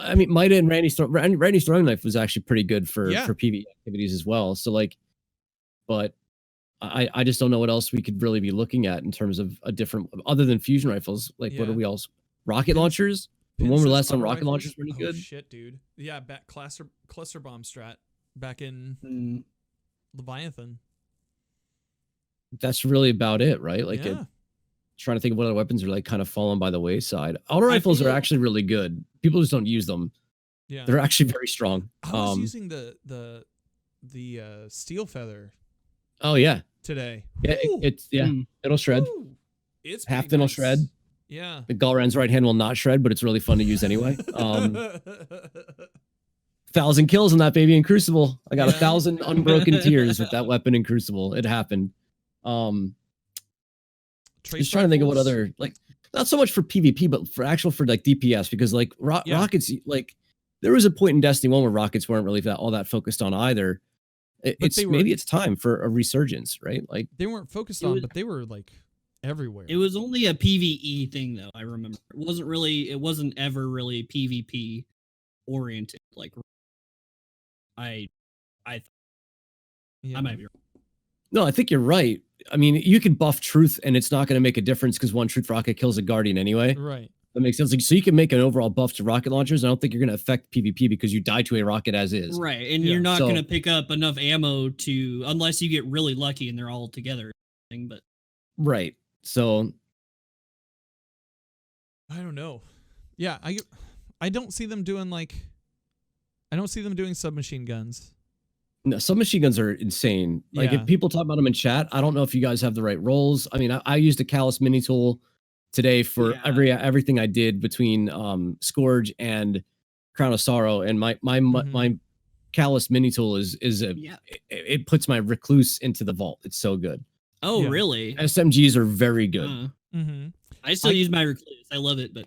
I mean, Mida and Randy's throwing knife was actually pretty good for PvE activities as well. So like, but I just don't know what else we could really be looking at in terms of a different, other than fusion rifles. Like, what are we else? Rocket launchers? When were last time rocket launchers were any good?
Shit, dude. Yeah, back cluster bomb strat back in Leviathan.
That's really about it, right? Like, trying to think of what other weapons are like kind of fallen by the wayside. Auto rifles are actually really good. People just don't use them. Yeah, they're actually very strong.
I was using the steel feather.
Oh yeah,
today.
Yeah, it'll shred.
Ooh. It's
half it'll shred.
Yeah,
the Galran's right hand will not shred, but it's really fun to use anyway. 1,000 kills in that baby in Crucible. I got 1,000 unbroken tears with that weapon in Crucible. It happened. Just trying to think of what other, like, not so much for PvP, but for like DPS, because like rockets, like there was a point in Destiny 1 where rockets weren't really all that focused on either. Maybe it's time for a resurgence, right? Like
they weren't focused on, but they were like everywhere.
It was only a PvE thing though. I remember it wasn't ever really PvP oriented. Like I might be wrong.
No, I think you're right. I mean, you can buff truth and it's not going to make a difference because one truth rocket kills a guardian anyway.
Right.
That makes sense. Like, so you can make an overall buff to rocket launchers. I don't think you're going to affect PvP because you die to a rocket as is.
Right. And you're not going to pick up enough ammo unless you get really lucky and they're all together. But
right. So
I don't know. Yeah, I don't see them doing submachine guns.
No, submachine guns are insane. Like if people talk about them in chat, I don't know if you guys have the right roles. I mean, I used a Callus mini tool today for everything I did between Scourge and Crown of Sorrow, and my Callus mini tool it puts my Recluse into the vault. It's so good.
Oh, really?
SMGs are very good.
I still use my Recluse. I love it, but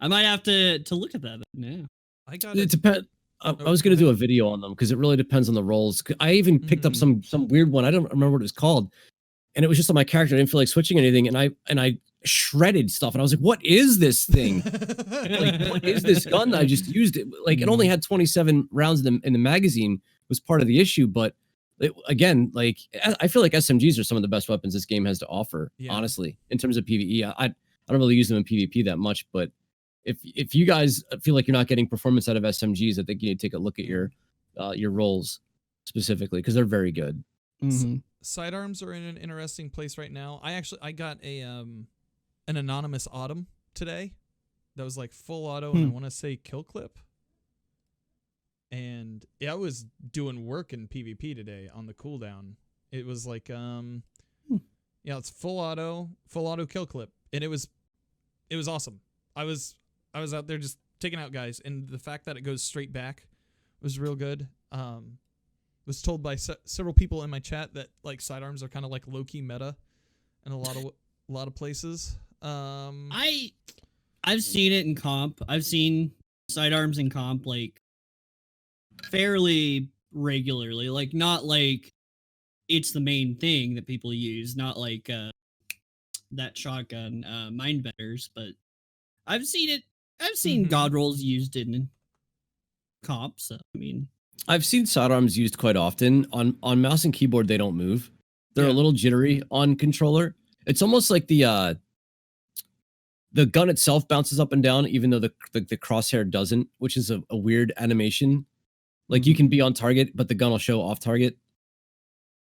I might have to look at that. Yeah,
it depends. I was going to do a video on them because it really depends on the roles. I even picked up some weird one. I don't remember what it was called. And it was just on my character. I didn't feel like switching anything. And I shredded stuff. And I was like, what is this thing? Like, what is this gun? I just used it. Like, it only had 27 rounds in the magazine was part of the issue. But again, like, I feel like SMGs are some of the best weapons this game has to offer, honestly, in terms of PvE. I don't really use them in PvP that much, but if you guys feel like you're not getting performance out of SMGs, I think you need to take a look at your roles specifically because they're very good.
Sidearms are in an interesting place right now. I got an anonymous autumn today that was like full auto and I want to say kill clip. And I was doing work in PvP today on the cooldown. It was like it's full auto kill clip, and it was awesome. I was out there just taking out guys, and the fact that it goes straight back was real good. Was told by several people in my chat that like sidearms are kind of like low-key meta in a lot of places.
I've seen it in comp. I've seen sidearms in comp like fairly regularly, like not like it's the main thing that people use, not like that shotgun Mindbenders, but I've seen it. I've seen god rolls used in comp, so I mean,
I've seen sidearms used quite often on mouse and keyboard. They don't move. They're a little jittery on controller. It's almost like the gun itself bounces up and down, even though the crosshair doesn't, which is a weird animation. Like you can be on target, but the gun will show off target.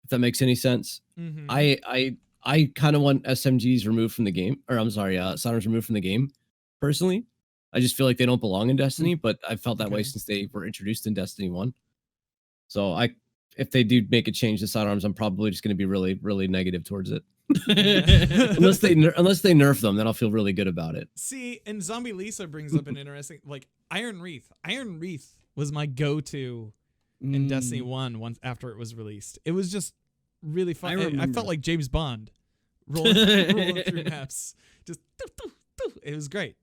If that makes any sense.
Mm-hmm.
I kind of want SMGs removed from the game, or I'm sorry, sidearms removed from the game. Personally, I just feel like they don't belong in Destiny, but I felt that way since they were introduced in Destiny 1. So if they do make a change to sidearms, I'm probably just going to be really, really negative towards it. unless they nerf them, then I'll feel really good about it.
See, and Zombie Lisa brings up an interesting, like Iron Wreath. Iron Wreath was my go-to in Destiny 1 once after it was released. It was just really fun. I felt like James Bond rolling through maps. Just it was great.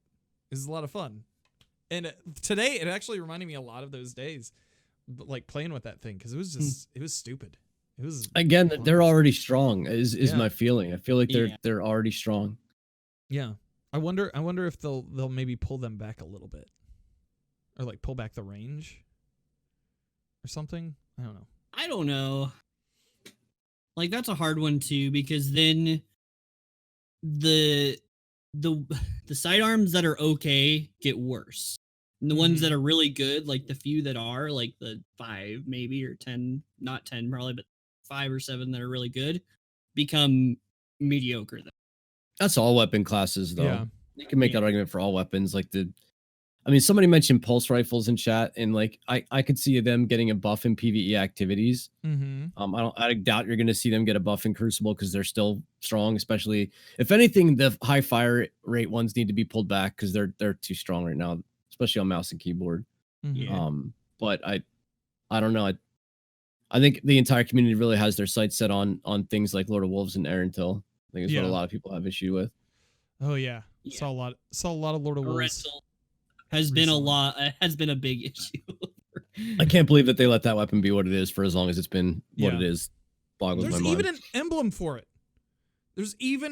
It was a lot of fun. And today it actually reminded me a lot of those days, like playing with that thing, because it was just it was stupid. It was
again fun. They're already strong. Is my feeling. I feel like they're already strong.
Yeah. I wonder if they'll maybe pull them back a little bit, or like pull back the range, or something. I don't know.
Like that's a hard one too, because then the sidearms that are okay get worse. And the ones that are really good, like the few that are, like the 5 maybe or 10, not 10 probably, but 5 or 7 that are really good, become mediocre.
That's all weapon classes, though.
Yeah.
You can make that argument for all weapons. Like somebody mentioned pulse rifles in chat, and like I could see them getting a buff in PvE activities. I doubt you're going to see them get a buff in Crucible because they're still strong. Especially if anything, the high fire rate ones need to be pulled back because they're too strong right now, especially on mouse and keyboard. But I don't know. I think the entire community really has their sights set on things like Lord of Wolves and Erentil. I think it's what a lot of people have issue with.
Oh yeah. Saw a lot of Lord of Wolves.
Has been a big issue.
I can't believe that they let that weapon be what it is for as long as it's been what it is. Boggles my mind.
There's even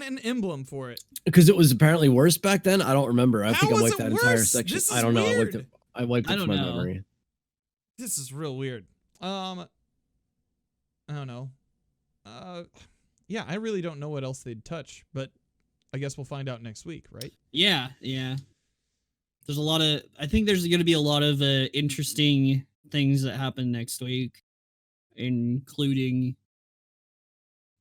an emblem for it.
Because it was apparently worse back then. I don't remember. I think I wiped that entire
worse?
section.
This is
I don't know.
weird.
I wiped it from my memory.
This is real weird. I don't know. Yeah, I really don't know what else they'd touch, but I guess we'll find out next week, right?
Yeah. There's I think there's going to be a lot of interesting things that happen next week, including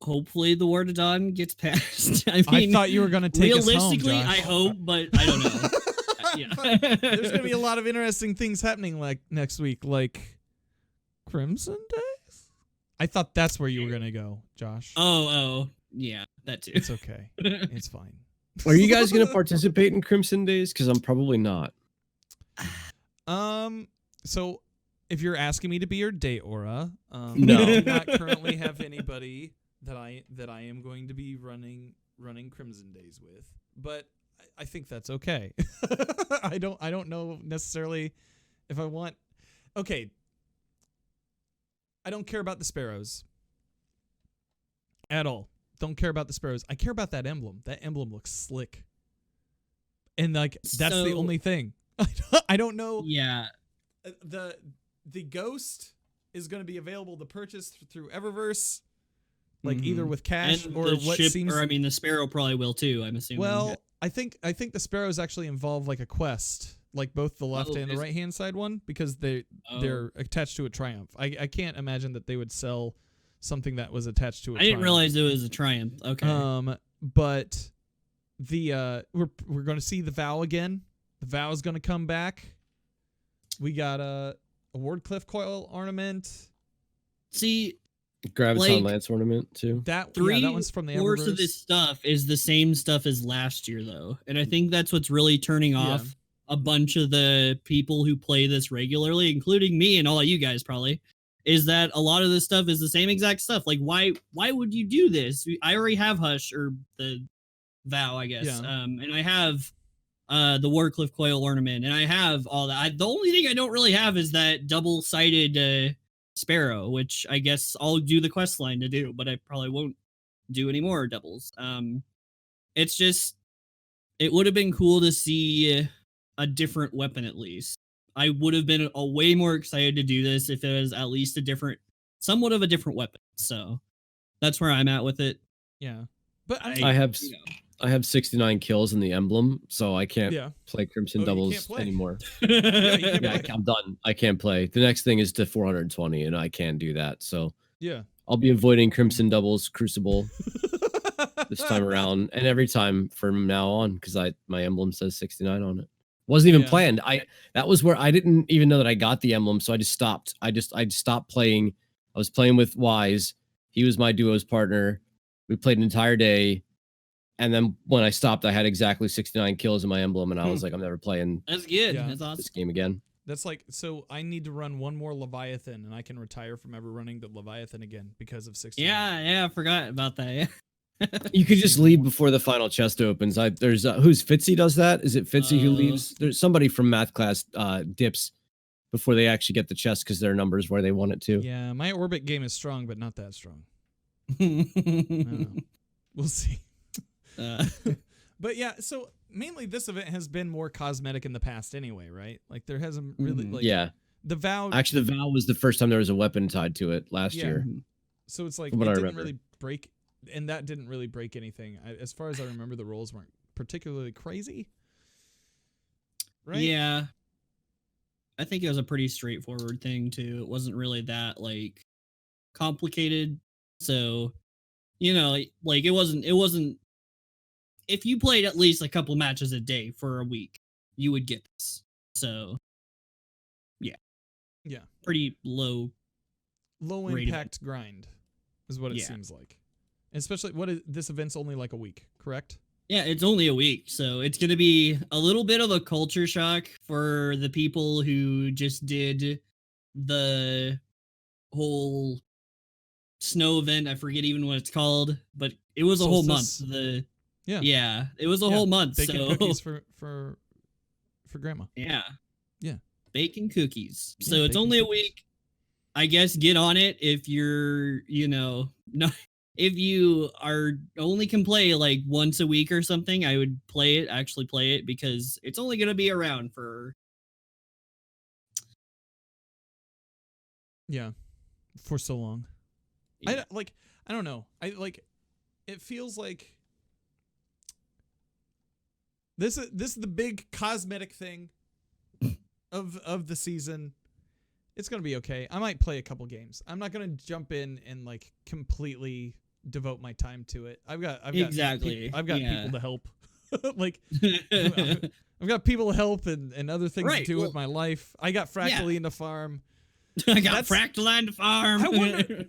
hopefully the Word of Dawn gets passed. I
thought you were going to take us home,
realistically,
Josh.
I hope, but I don't know.
There's going to be a lot of interesting things happening like next week, like Crimson Days. I thought that's where you were going to go, Josh.
Oh, yeah, that too.
It's okay. It's fine.
Are you guys going to participate in Crimson Days? Because I'm probably not.
So if you're asking me to be your date aura,
no,
I do not currently have anybody that I am going to be running Crimson Days with, but I think that's okay. I don't know necessarily if I want. Okay, I don't care about the sparrows at all. Don't care about the sparrows. I care about that emblem. That emblem looks slick, and like that's the only thing. I don't know.
Yeah.
The ghost is going to be available to purchase through Eververse, like either with cash
and
or what
ship,
seems.
Or I mean, the sparrow probably will too. I'm assuming.
Well, I think the sparrows actually involve like a quest, like both the left and the right hand side one, because they're attached to a triumph. I can't imagine that they would sell something that was attached to a triumph.
I didn't realize it was a triumph. Okay.
But the we're going to see the vow again. The vow is going to come back. We got a Wardcliff coil ornament.
See,
Graviton Lance ornament too.
That one's from the
Eververse. Of this stuff is the same stuff as last year though, and I think that's what's really turning off a bunch of the people who play this regularly, including me and all of you guys probably. Is that a lot of this stuff is the same exact stuff? Like, why would you do this? I already have Hush or the Vow, I guess, and I have the Wardcliff coil ornament, and I have all that. The only thing I don't really have is that double-sided sparrow, which I guess I'll do the quest line to do, but I probably won't do any more doubles. It's just, it would have been cool to see a different weapon at least. I would have been a way more excited to do this if it was at least somewhat of a different weapon. So that's where I'm at with it.
Yeah. But
I have 69 kills in the emblem, so I can't play Crimson Doubles anymore. I'm done. I can't play. The next thing is to 420, and I can't do that. So I'll be avoiding Crimson Doubles Crucible this time around, and every time from now on, because my emblem says 69 on it. Wasn't even planned. That was where I didn't even know that I got the emblem, so I just stopped. I stopped playing. I was playing with Wise. He was my duo's partner. We played an entire day. And then when I stopped, I had exactly 69 kills in my emblem, and I was like, I'm never playing
That's good. That's awesome.
this game again.
That's like, so I need to run one more Leviathan, and I can retire from ever running the Leviathan again because of 69.
Yeah, I forgot about that. Yeah.
You could just leave before the final chest opens. There's who's Fitzy does that? Is it Fitzy who leaves? There's somebody from math class dips before they actually get the chest because their number's where they want it to.
Yeah, my orbit game is strong, but not that strong. I don't know. We'll see. But yeah, so mainly this event has been more cosmetic in the past anyway, right? Like there hasn't really the vow.
Actually, the vow was the first time there was a weapon tied to it last year.
So it's like it didn't really break, and that didn't really break anything. As far as I remember, the rolls weren't particularly crazy, right?
Yeah, I think it was a pretty straightforward thing too. It wasn't really that like complicated. So, like it wasn't. If you played at least a couple matches a day for a week, you would get this. So, yeah, pretty low
impact grind is what it seems like. Especially this event's only like a week, correct?
Yeah, it's only a week, so it's going to be a little bit of a culture shock for the people who just did the whole snow event. I forget even what it's called, but it was a whole month. Yeah, it was a whole month.
Baking cookies for grandma.
Yeah, baking cookies.
Yeah,
so it's only a week. I guess get on it if you're, if you are only can play like once a week or something. I would actually play it because it's only gonna be around for
so long. I don't know. It feels like this is the big cosmetic thing of the season. It's gonna be okay. I might play a couple games. I'm not gonna jump in and like completely devote my time to it. I've got people to help. I've got people to help and other things to do with my life. I got Fractaline to farm.
I got Fractaline to farm.
I wonder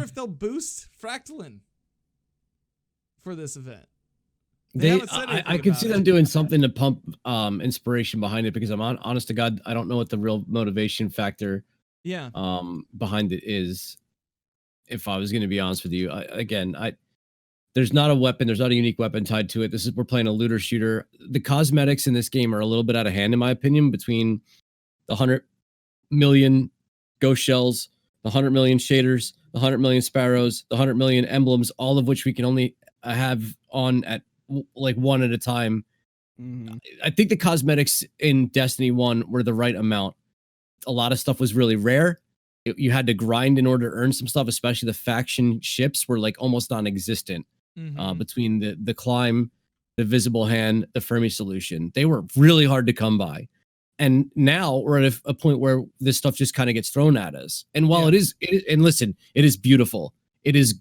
if they'll boost Fractaline for this event.
I could see them doing something to pump inspiration behind it because honest to God, I don't know what the real motivation factor behind it is. If I was going to be honest with you, there's not a weapon, there's not a unique weapon tied to it. We're playing a looter shooter. The cosmetics in this game are a little bit out of hand, in my opinion, between the 100 million ghost shells, the 100 million shaders, the 100 million sparrows, the 100 million emblems, all of which we can only have on at like one at a time. I think the cosmetics in Destiny 1 were the right amount. A lot of stuff was really rare. You had to grind in order to earn some stuff, especially the faction ships were like almost non-existent between the climb, the visible hand, the Fermi solution. They were really hard to come by. And now we're at a point where this stuff just kind of gets thrown at us. And while it is, and listen, it is beautiful. It is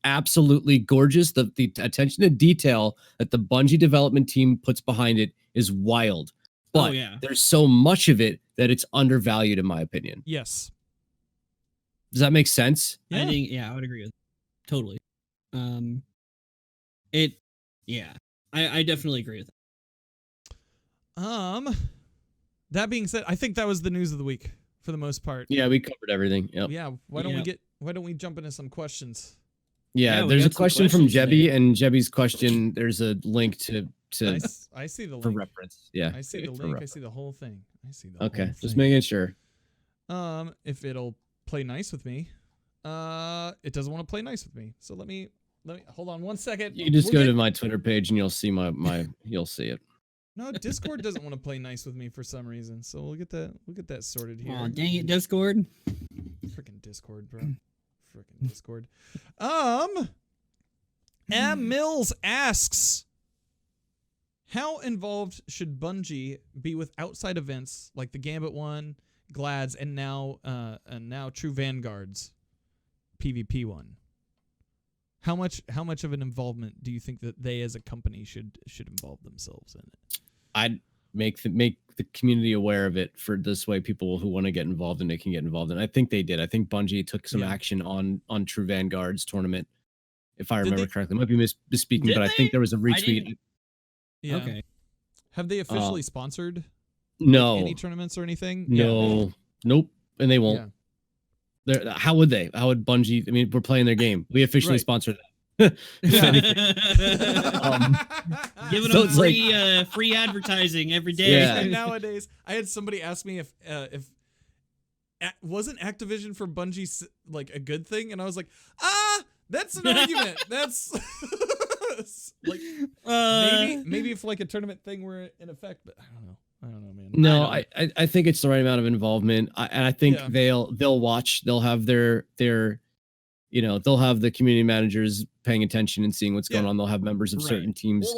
absolutely gorgeous. The attention to detail that the Bungie development team puts behind it is wild. But there's so much of it that it's undervalued, in my opinion.
Yes.
Does that make sense?
Yeah. I think, I would agree with that. Totally. I definitely agree with
that. That being said, I think that was the news of the week for the most part.
Yeah, we covered everything. Yep.
Yeah. Why don't we jump into some questions?
Yeah, there's a question from Jebby, and Jebby's question, there's a link to
I see the link.
For reference. Yeah.
I see the link. I see the whole thing.
Okay, just making sure.
If it'll play nice with me. It doesn't want to play nice with me. So let me hold on one second.
You can just go to my Twitter page and you'll see you'll see it.
No, Discord doesn't want to play nice with me for some reason. So we'll get that sorted here.
Oh, dang it, Discord.
Freaking Discord, bro. Freaking Discord. M Mills asks, how involved should Bungie be with outside events like the Gambit one, Glads, and now True Vanguard's PvP one? How much of an involvement do you think that they as a company should involve themselves in it?
I'd make the community aware of it for this way people who want to get involved in it can get involved. And I think they did. I think Bungie took some action on True Vanguard's tournament, if I remember correctly. I might be misspeaking, but I think there was a retweet.
Yeah.
Okay.
Have they officially sponsored any tournaments or anything?
No. Nope. And they won't. How would they? How would Bungie? I mean, we're playing their game. We officially sponsored that.
Giving them free advertising every day.
Yeah.
And nowadays, I had somebody ask me if wasn't Activision for Bungie like a good thing, and I was like, that's an argument. That's like maybe if like a tournament thing were in effect, but I don't know. Man.
No, I think it's the right amount of involvement. And I think they'll watch. They'll have they'll have the community managers paying attention and seeing what's going on. They'll have members of certain teams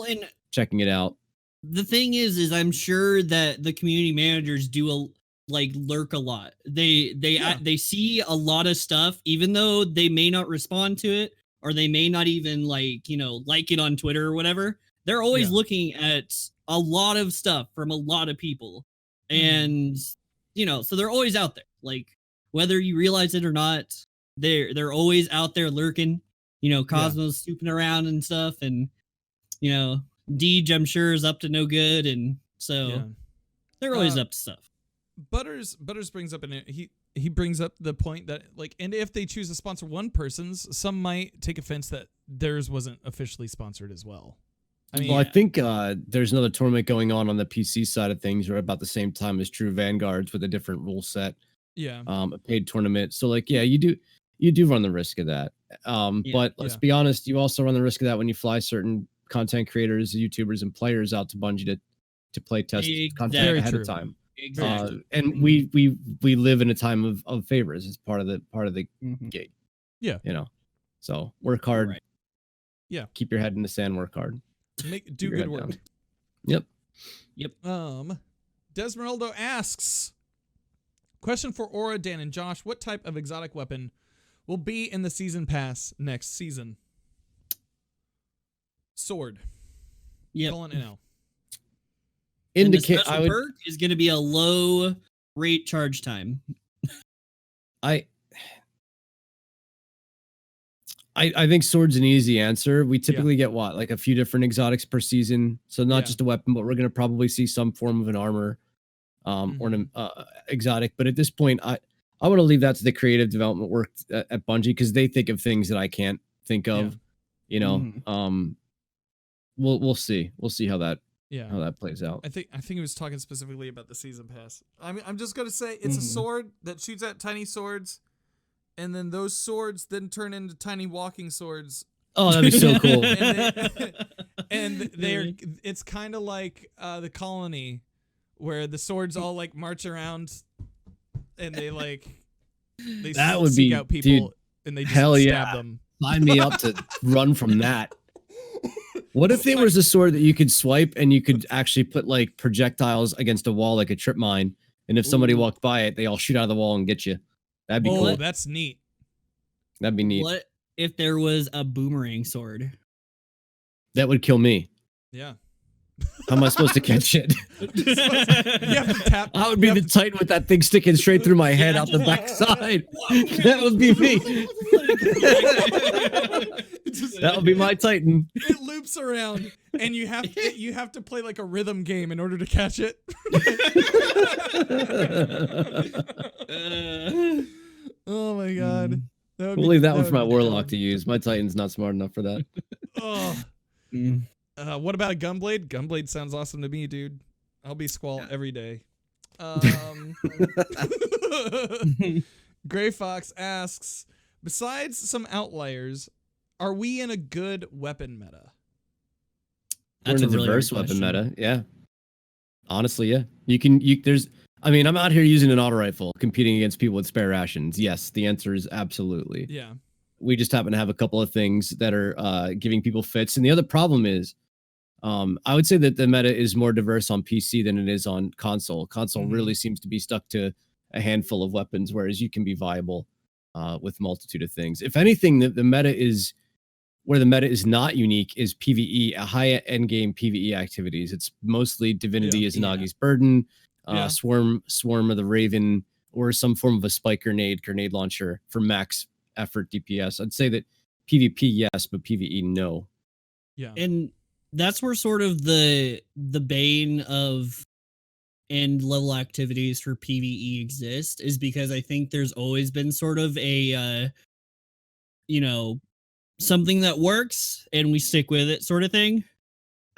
checking it out.
The thing is I'm sure that the community managers do lurk a lot. They see a lot of stuff, even though they may not respond to it, or they may not even like it on Twitter or whatever. They're always looking at a lot of stuff from a lot of people. And, so they're always out there. Like, whether you realize it or not, they're always out there lurking, Cosmos snooping around and stuff. And, Deej, I'm sure, is up to no good. And so they're always up to stuff.
Butters brings up he brings up the point that and if they choose to sponsor one person's, some might take offense that theirs wasn't officially sponsored as well. I mean,
I think there's another tournament going on the PC side of things, or about the same time as True Vanguards with a different rule set.
Yeah.
A paid tournament. So you do run the risk of that. But let's be honest, you also run the risk of that when you fly certain content creators, YouTubers, and players out to Bungie to play test content ahead of time.
Exactly.
And we live in a time of favors. It's part of the gig.
Yeah.
So work hard.
Right.
Yeah.
Keep your head in the sand. Work hard.
Do good work.
Down.
Yep.
Desmeraldo asks, question for Aura, Dan, and Josh: what type of exotic weapon will be in the season pass next season? Sword.
Yep.
Calling it out.
Indicate. I would. Perk is going to be a low rate charge time.
I think sword's an easy answer. We typically get a few different exotics per season. So not just a weapon, but we're going to probably see some form of an armor or an exotic. But at this point, I want to leave that to the creative development work at Bungie, because they think of things that I can't think of. We'll see. We'll see how that plays out.
I think he was talking specifically about the season pass. I mean, I'm just going to say it's a sword that shoots at tiny swords. And then those swords then turn into tiny walking swords.
Oh, that'd be so cool.
It's kind of like the Colony, where the swords all march around, and they seek out people,
dude,
and they just stab them.
Sign me up to run from that. What if there was a sword that you could swipe and you could actually put projectiles against a wall like a trip mine, and if somebody walked by it, they all shoot out of the wall and get you? That'd be cool.
That's neat.
That'd be neat.
What if there was a boomerang sword?
That would kill me.
Yeah.
How am I supposed to catch it?
You have to tap.
I would be the Titan with that thing sticking straight through my head out the backside. That would be me. That would be my Titan.
It loops around, and you have to play like a rhythm game in order to catch it. Oh my god.
We'll leave that one for my Warlock to use. My Titan's not smart enough for that.
What about a Gunblade? Gunblade sounds awesome to me, dude. I'll be Squall every day. Gray Fox asks, besides some outliers, are we in a good weapon meta?
We're in a diverse weapon meta, yeah. Honestly, yeah. There's, I mean, I'm out here using an auto rifle, competing against people with spare rations. Yes, the answer is absolutely.
Yeah.
We just happen to have a couple of things that are giving people fits. And the other problem is, I would say that the meta is more diverse on PC than it is on console. Console really seems to be stuck to a handful of weapons, whereas you can be viable with multitude of things. If anything, the meta is where the meta is not unique is PvE, high end game PvE activities. It's mostly Divinity is Nagi's Burden, Swarm of the Raven, or some form of a spike grenade launcher for max effort DPS. I'd say that PvP yes, but PvE no.
Yeah.
And that's where sort of the bane of end level activities for PvE exist, is because I think there's always been sort of a something that works and we stick with it sort of thing.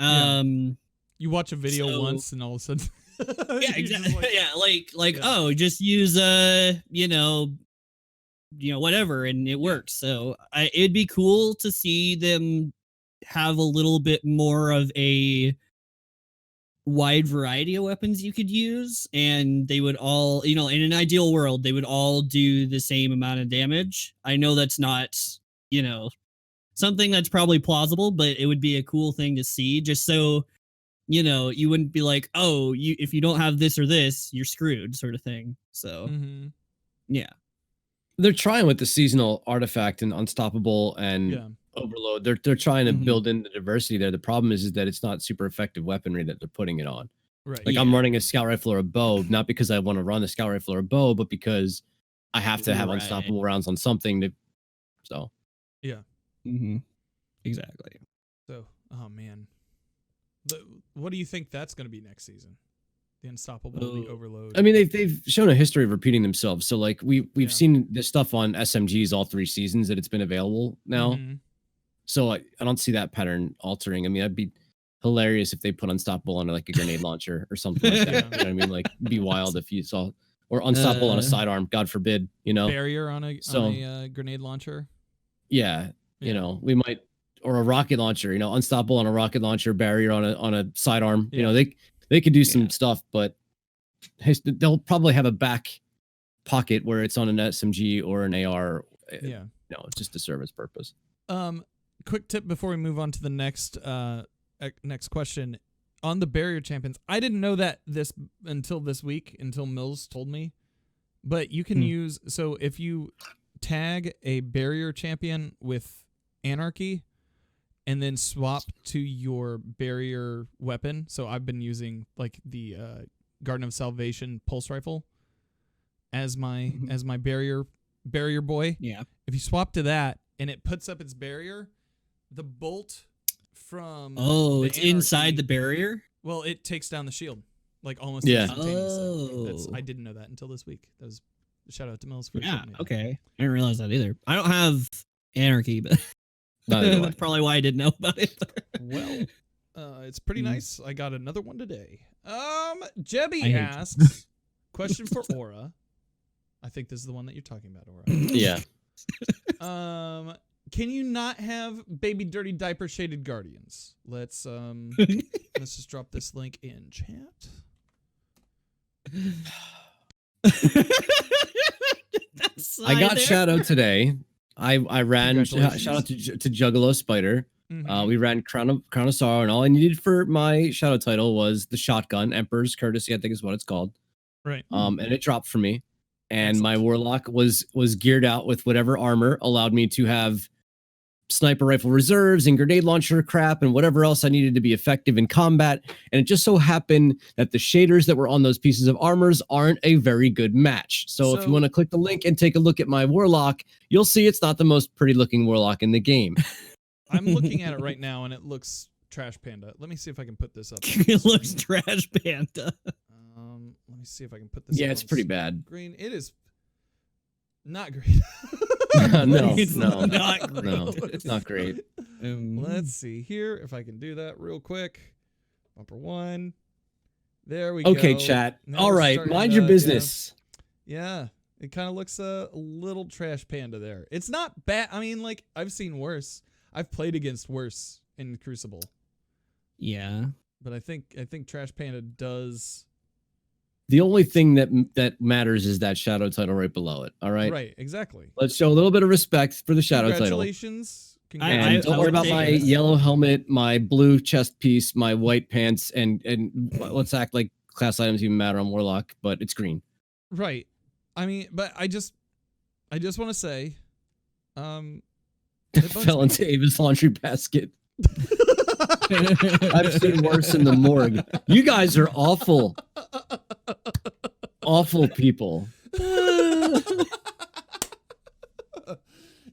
You watch a video once and all of a sudden
yeah, exactly. Like
Yeah.
oh, just use whatever, and it works. So it'd be cool to see them have a little bit more of a wide variety of weapons you could use, and they would all, in an ideal world, they would all do the same amount of damage. I know that's not, something that's probably plausible, but it would be a cool thing to see, just so, you wouldn't be like, oh, if you don't have this or this, you're screwed, sort of thing. So, yeah.
They're trying with the seasonal artifact and unstoppable and overload. They're trying to build in the diversity there. The problem is that it's not super effective weaponry that they're putting it on.
Right.
Like I'm running a scout rifle or a bow, not because I want to run a scout rifle or a bow, but because I have to have unstoppable rounds on something to. So.
Yeah.
Exactly.
So, oh man, what do you think that's going to be next season? The unstoppable, the overload.
I mean, they've shown a history of repeating themselves. So like we've seen this stuff on SMGs all 3 seasons that it's been available now. So I don't see that pattern altering. I mean, that'd be hilarious if they put unstoppable on like a grenade launcher or something like that. You know what I mean? Like be wild if you saw, or unstoppable on a sidearm. God forbid.
Barrier on a grenade launcher.
Yeah, we might, or a rocket launcher. Unstoppable on a rocket launcher, barrier on a sidearm. They could do some stuff, but they'll probably have a back pocket where it's on an SMG or an AR.
Yeah.
No, it's just a service purpose.
Quick tip before we move on to the next question. On the barrier champions, I didn't know that until this week, until Mills told me. But you can use, so if you tag a barrier champion with Anarchy, and then swap to your barrier weapon. So I've been using like the Garden of Salvation pulse rifle as my barrier boy.
Yeah.
If you swap to that and it puts up its barrier, the bolt from
it's inside the barrier.
Well, it takes down the shield like almost instantaneously. I didn't know that until this week. That was a shout out to Mills for showing me that.
Okay. I didn't realize that either. I don't have Anarchy, but that's probably why I didn't know about it.
Well, it's pretty nice. I got another one today. Jebby asks, question for Aura. I think this is the one that you're talking about, Aura.
Yeah.
Can you not have baby dirty diaper shaded guardians? Let's just drop this link in chat.
I got Shadow today. I ran shout out to Juggalo Spider. We ran Crown of Sorrow, and all I needed for my shadow title was the shotgun, Emperor's Courtesy, I think is what it's called.
Right.
And it dropped for me. And my warlock was geared out with whatever armor allowed me to have sniper rifle reserves and grenade launcher crap and whatever else I needed to be effective in combat. And it just so happened that the shaders that were on those pieces of armors aren't a very good match. So if you want to click the link and take a look at my warlock, you'll see it's not the most pretty looking warlock in the game.
I'm looking at it right now and it looks trash panda. Let me see if I can put this up.
It looks trash panda.
Let me see if I can put this up.
Yeah, it's pretty bad.
Green. It is not great.
No,
it's
no,
not great.
no, it's not great.
Let's see here if I can do that real quick. Bumper 1. There we go.
Okay, chat.
Now
All
we're
right,
starting
mind
to-
your business.
Yeah. It kind of looks a little trash panda there. It's not bad. I mean, like, I've seen worse. I've played against worse in Crucible.
Yeah.
But I think Trash Panda does.
The only thing that matters is that shadow title right below it. All right.
Right. Exactly.
Let's show a little bit of respect for the shadow title.
Congratulations.
And don't worry about my yellow helmet, my blue chest piece, my white pants, and let's act like class items even matter on Warlock, but it's green.
Right. I mean, but I just want to say,
it fell into Ava's laundry basket. I've seen worse in the morgue. You guys are awful. Awful people.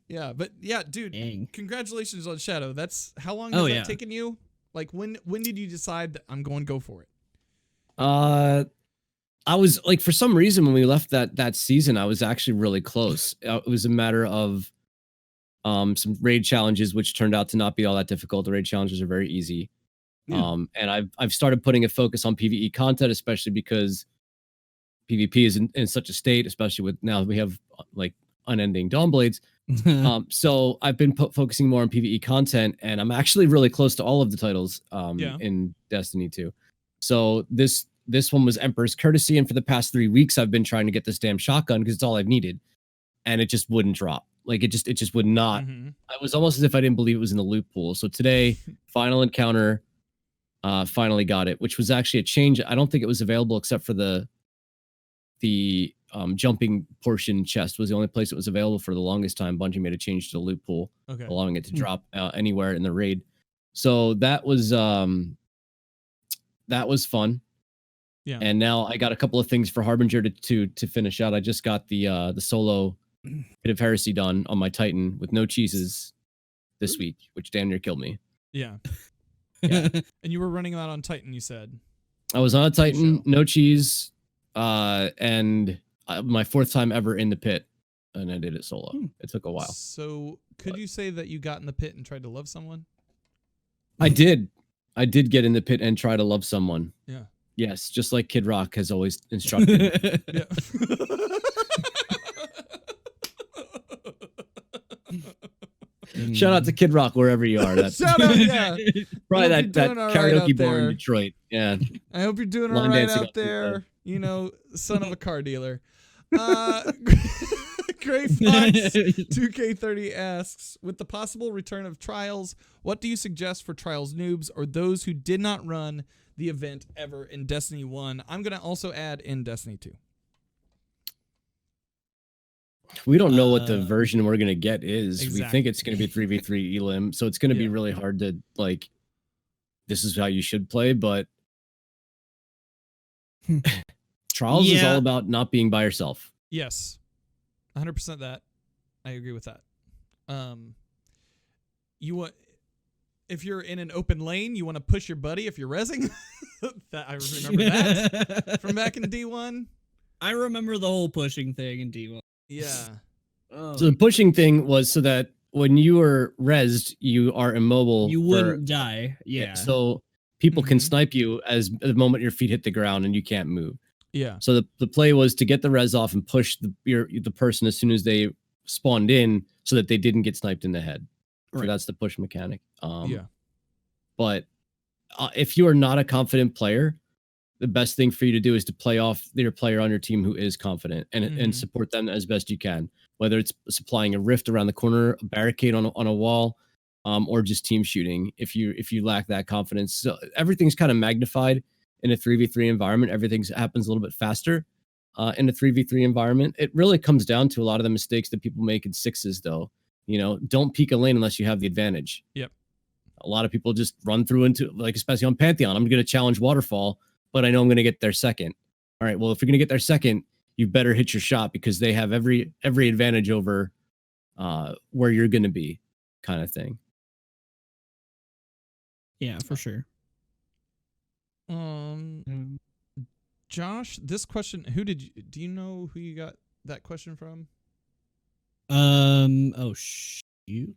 Yeah, but yeah, dude,
Dang.
Congratulations on Shadow. That's how long has that taken you? Like when did you decide that I'm going to go for it?
I was like, for some reason when we left that season, I was actually really close. It was a matter of some raid challenges, which turned out to not be all that difficult. The raid challenges are very easy. Yeah. And I've started putting a focus on PvE content, especially because PvP is in such a state, especially with now we have like unending Dawnblades. So I've been focusing more on PvE content, and I'm actually really close to all of the titles in Destiny 2. So this one was Emperor's Courtesy, and for the past 3 weeks I've been trying to get this damn shotgun because it's all I've needed, and it just wouldn't drop. Like it just would not. It was almost as if I didn't believe it was in the loot pool. So today, final encounter, finally got it, which was actually a change. I don't think it was available except for the jumping portion chest was the only place it was available for the longest time. Bungie made a change to the loot pool, allowing it to drop anywhere in the raid. So that was fun. Yeah. And now I got a couple of things for Harbinger to finish out. I just got the solo Pit of Heresy done on my Titan with no cheeses this week, which damn near killed me.
Yeah. Yeah. And you were running out on Titan, you said.
I was on a Titan, no cheese, and my fourth time ever in the pit, and I did it solo. It took a while.
So could you say that you got in the pit and tried to love someone?
I did get in the pit and try to love someone.
Yeah.
Yes, just like Kid Rock has always instructed.
Yeah.
Shout out to Kid Rock wherever you are. That's
Shout out, yeah.
Probably that karaoke bar in Detroit. Yeah.
I hope you're doing all right out there. You know, son of a car dealer. Gray Fox 2K30 asks, with the possible return of Trials, what do you suggest for Trials noobs or those who did not run the event ever in Destiny 1? I'm going to also add in Destiny 2.
We don't know what the version we're going to get is.
Exactly.
We think it's going to be 3v3 Elim, so it's going to be really hard to, like, this is how you should play, but Trials is all about not being by yourself.
Yes. 100% that. I agree with that. If you're in an open lane, you want to push your buddy if you're rezzing. I remember that from back in D1.
I remember the whole pushing thing in D1.
Yeah.
So the pushing thing was so that when you are rezzed, you are immobile.
You wouldn't die. Yeah.
So people can snipe you as the moment your feet hit the ground and you can't move.
Yeah.
So the play was to get the res off and push the person as soon as they spawned in so that they didn't get sniped in the head. Right. So that's the push mechanic. But if you are not a confident player, the best thing for you to do is to play off your player on your team who is confident and support them as best you can, whether it's supplying a rift around the corner, a barricade on a wall, or just team shooting. If you lack that confidence, so everything's kind of magnified in a 3v3 environment. Everything happens a little bit faster in a 3v3 environment. It really comes down to a lot of the mistakes that people make in sixes, though. You know, don't peek a lane unless you have the advantage.
Yep.
A lot of people just run through into, like, especially on Pantheon, I'm going to challenge Waterfall, but I know I'm going to get there second. All right, well, if you're going to get there second, you better hit your shot because they have every advantage over where you're going to be, kind of thing.
Yeah, for sure.
Josh, this question, do you know who you got that question from?
Oh shoot.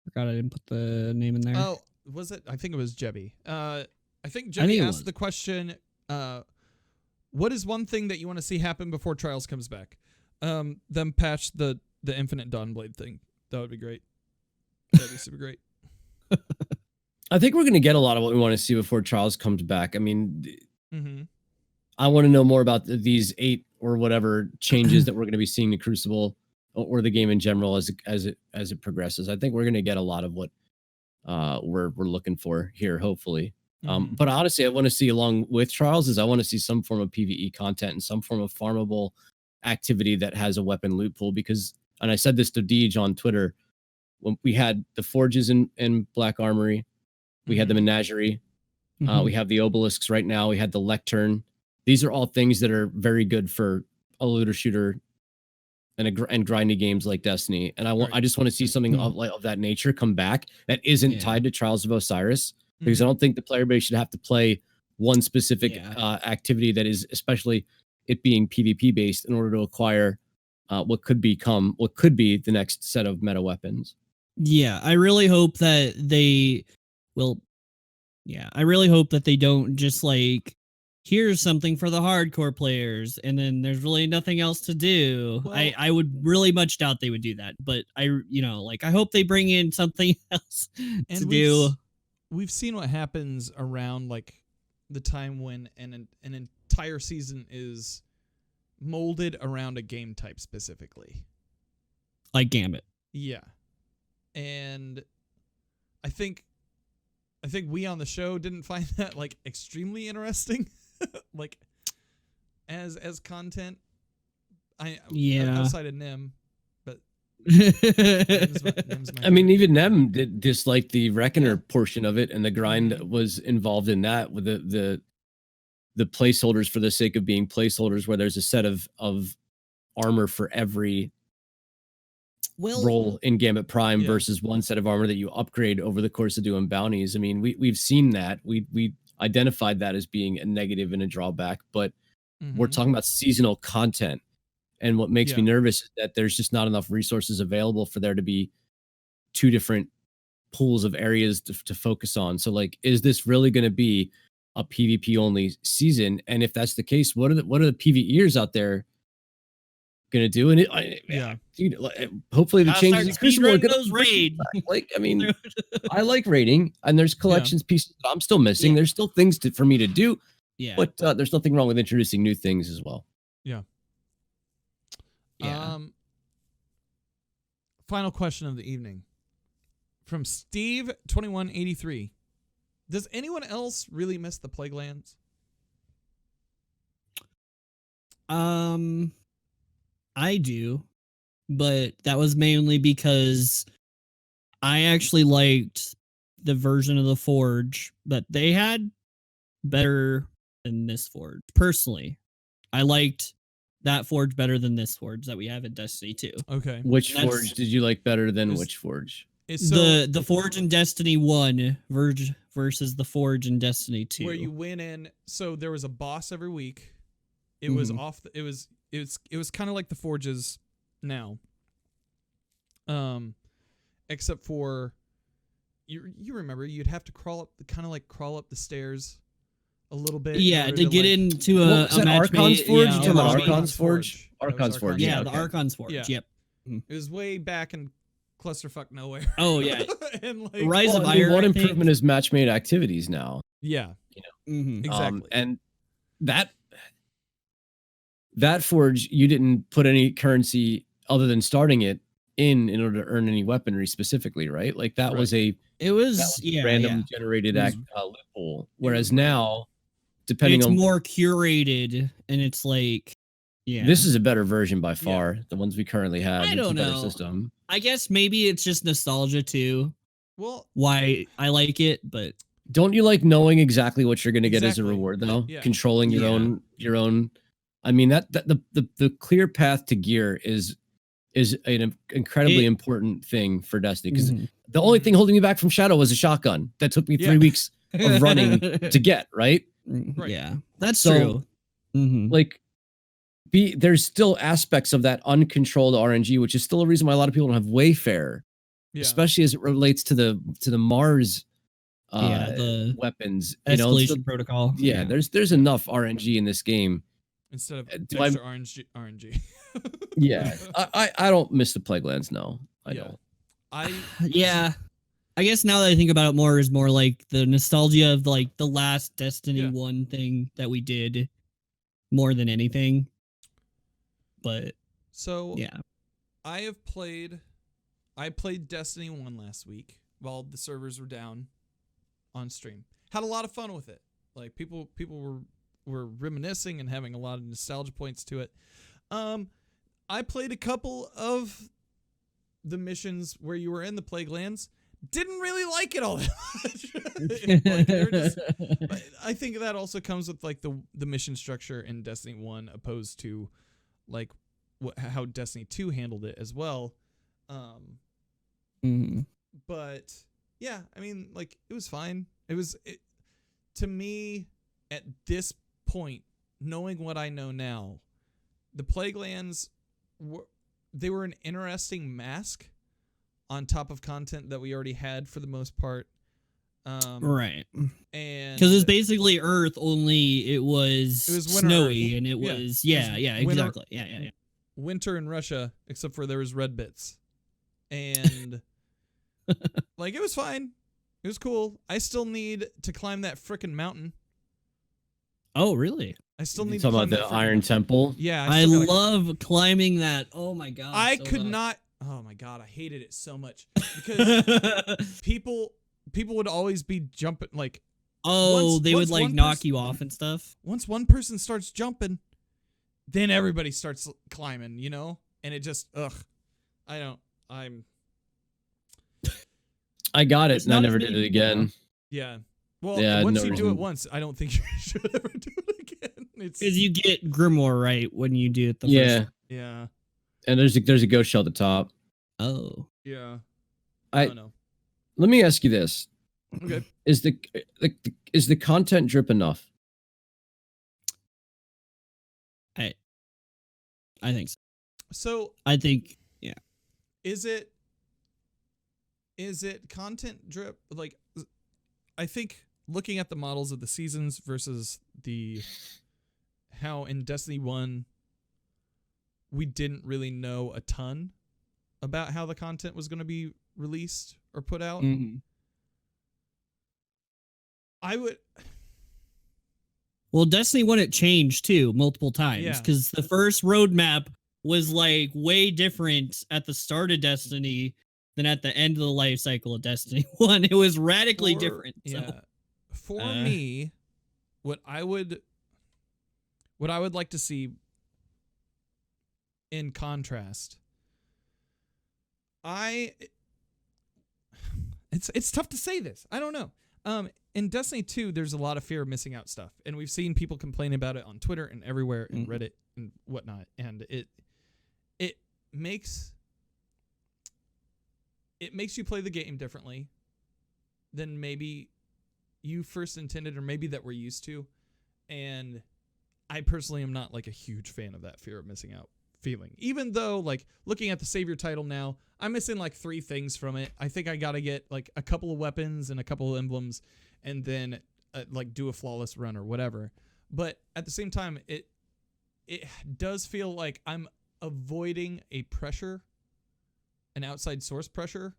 Forgot I didn't put the name in there.
Oh, was it? I think it was Jebby. I think Jebby asked the question, what is one thing that you want to see happen before Trials comes back? Them patch the Infinite Dawnblade thing. That would be great. That'd be super great.
I think we're going to get a lot of what we want to see before Charles comes back. I mean,
Mm-hmm.
I want to know more about these 8 or whatever changes that we're going to be seeing to Crucible or the game in general as it progresses. I think we're going to get a lot of what we're looking for here, hopefully.
Mm-hmm.
But honestly, I want to see, along with Charles, is I want to see some form of PvE content and some form of farmable activity that has a weapon loot pool. Because, and I said this to Deej on Twitter, when we had the forges in Black Armory, we had the Menagerie, we have the obelisks right now, we had the lectern. These are all things that are very good for a looter shooter and grindy games like Destiny. And I just want to see something of that nature come back that isn't tied to Trials of Osiris, because I don't think the player base should have to play one specific activity that is, especially it being PvP based, in order to acquire what could be the next set of meta weapons.
Yeah, I really hope that they will. Yeah, I really hope that they don't just like, here's something for the hardcore players, and then there's really nothing else to do.
Well,
I would really much doubt they would do that, but I hope they bring in something else to do.
We've seen what happens around like the time when an entire season is molded around a game type specifically,
like Gambit.
Yeah, and I think we on the show didn't find that like extremely interesting, like as content. Outside of Nim, but Nim's
I mean, even them did dislike the Reckoner portion of it, and the grind was involved in that with the placeholders for the sake of being placeholders, where there's a set of armor for every role in Gambit Prime versus one set of armor that you upgrade over the course of doing bounties. I mean, we've seen that. We identified that as being a negative and a drawback, but we're talking about seasonal content. And what makes me nervous is that there's just not enough resources available for there to be 2 different pools of areas to focus on. So like, is this really going to be a PvP only season? And if that's the case, what are the PvEers out there gonna do? And dude, hopefully the changes in Crucible are gonna
raid.
Like, I mean, I like raiding, and there's collections pieces that I'm still missing. There's still things for me to do.
Yeah,
but there's nothing wrong with introducing new things as well.
Yeah. Final question of the evening from Steve2183. Does anyone else really miss the Plague Lands?
I do, but that was mainly because I actually liked the version of the Forge that they had better than this Forge. Personally, I liked that Forge better than this Forge that we have in Destiny 2.
Okay.
Which Forge did you like better than which Forge?
The Forge in Destiny 1 versus the Forge in Destiny 2.
Where you went in, so there was a boss every week. It was it was kind of like the Forges now. Except for you remember you'd have to crawl up the stairs a little bit.
Yeah, to get into a
Archon's Forge?
Yeah,
you talking about Archon's Forge? Archon's Forge.
Yeah, the Archon's Forge.
Yeah.
Yep.
It was way back in clusterfuck nowhere.
Oh yeah.
And like
Rise of Iron.
One improvement is match-made activities now.
Yeah. Exactly.
And that Forge, you didn't put any currency other than starting it in order to earn any weaponry specifically, right? Like that was a random generated loophole. Whereas now, depending on,
more curated, and it's like,
this is a better version by far. The ones we currently have.
I don't know.
System.
I guess maybe it's just nostalgia too.
Well,
why I like it, but
don't you like knowing exactly what you're going to get as a reward, though? Yeah. Controlling your own. I mean, that the clear path to gear is an incredibly important thing for Destiny, because the only thing holding me back from Shadow was a shotgun that took me 3 weeks of running to get, right?
Yeah, that's true.
Like, there's still aspects of that uncontrolled RNG, which is still a reason why a lot of people don't have Wayfarer, especially as it relates to the Mars the weapons.
Escalation protocol.
Yeah, there's enough RNG in this game.
Instead of extra RNG.
Yeah, I don't miss the Plague Lands. No, I don't.
I guess now that I think about it more, is more like the nostalgia of like the last Destiny
Yeah.
1 thing that we did more than anything. But
So
yeah.
I played Destiny 1 last week while the servers were down on stream. Had a lot of fun with it. Like people were reminiscing and having a lot of nostalgia points to it. I played a couple of the missions where you were in the Plague Lands. Didn't really like it all that much. Like, they're just, but I think that also comes with like the mission structure in Destiny 1 opposed to like how Destiny 2 handled it as well. But yeah, I mean, like, it was fine. To me, at this point, knowing what I know now, the Plague Lands they were an interesting mask on top of content that we already had for the most part.
Right.
And
because it's basically Earth, only it was
winter
snowy
Earth.
and it
Yeah.
was
Winter-
exactly. Yeah.
winter in Russia, except for there was red bits. And like, it was fine. It was cool. I still need to climb that frickin' mountain.
Oh, really?
I still need to
talking
climb
about
that
the Iron Temple.
Yeah,
I
still gotta-
love climbing that. Oh my god.
I
so
could
bad.
not. Oh my god, I hated it so much because people would always be jumping. Like,
Oh,
Once-
they
once
would like
one
knock
person-
you off and stuff.
once one person starts jumping, then everybody starts climbing. You know, and it just
I got it,
It's
and I
not
never
as
did
neat.
it again.
yeah. Well,
Yeah,
once
no
you do it
reason.
once, I don't think you should ever do it again. It's
Because you get Grimoire right when you do it the
Yeah,
first.
yeah,
and there's a ghost shell at the top.
Oh.
yeah.
I
don't know.
Let me ask you this:
Okay.
Is the content drip enough?
I think so.
So
I think
is it content drip? Like, I think looking at the models of the seasons versus how in Destiny 1 we didn't really know a ton about how the content was going to be released or put out. I would
Well, Destiny 1, it changed too multiple times
Yeah.
because the first roadmap was like way different at the start of Destiny than at the end of the life cycle of Destiny 1. It was radically different. So.
Yeah. For me, what I would like to see in contrast, it's tough to say this. I don't know. In Destiny 2, there's a lot of fear of missing out stuff, and we've seen people complain about it on Twitter and everywhere and Reddit and whatnot, and it makes you play the game differently than maybe you first intended or maybe that we're used to. And I personally am not like a huge fan of that fear of missing out feeling, even though, like, looking at the Savior title now, I'm missing like 3 things from it. I think I gotta get like a couple of weapons and a couple of emblems and then like do a flawless run or whatever. But at the same time, it does feel like I'm avoiding a pressure, an outside source pressure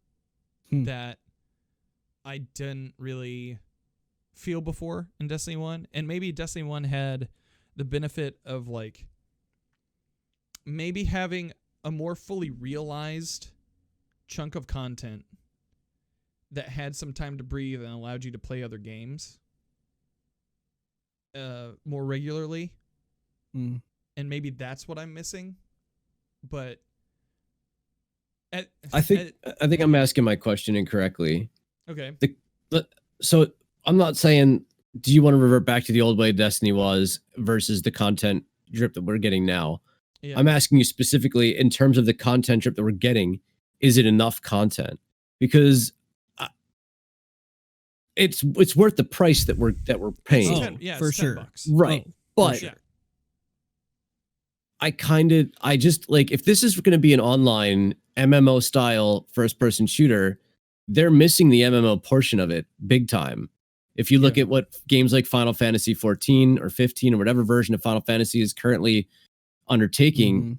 that I didn't really feel before in Destiny 1. And maybe Destiny 1 had the benefit of like maybe having a more fully realized chunk of content that had some time to breathe and allowed you to play other games more regularly. And maybe that's what I'm missing. But
I think I'm asking my question incorrectly.
Okay.
So I'm not saying do you want to revert back to the old way Destiny was versus the content drip that we're getting now.
Yeah.
I'm asking you specifically in terms of the content drip that we're getting, is it enough content? Because it's worth the price that we're paying.
It's
for
$10
sure.
bucks.
Right. But
sure.
I just like, if this is going to be an online MMO style first person shooter, they're missing the MMO portion of it big time. If you look at what games like Final Fantasy 14 or 15 or whatever version of Final Fantasy is currently undertaking,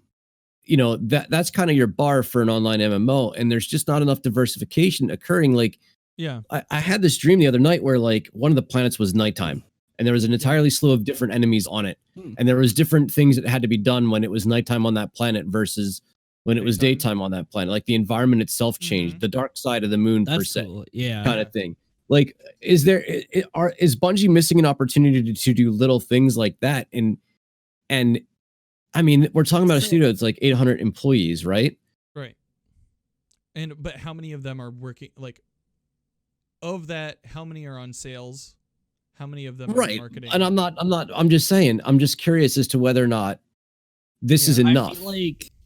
you know, that's kind of your bar for an online MMO, and there's just not enough diversification occurring. Like,
Yeah.
I had this dream the other night where like one of the planets was nighttime and there was an entirely slew of different enemies on it. And there was different things that had to be done when it was nighttime on that planet versus when it was daytime on that planet. Like the environment itself changed, the dark side of the moon per se,
cool. Yeah.
kind of thing. Like, is Bungie missing an opportunity to do little things like that? And I mean, we're talking about a studio that's like 800 employees, right?
Right. But how many of them are working? Like, of that, how many are on sales? How many of them are in marketing?
And I'm just saying, I'm just curious as to whether or not this is enough.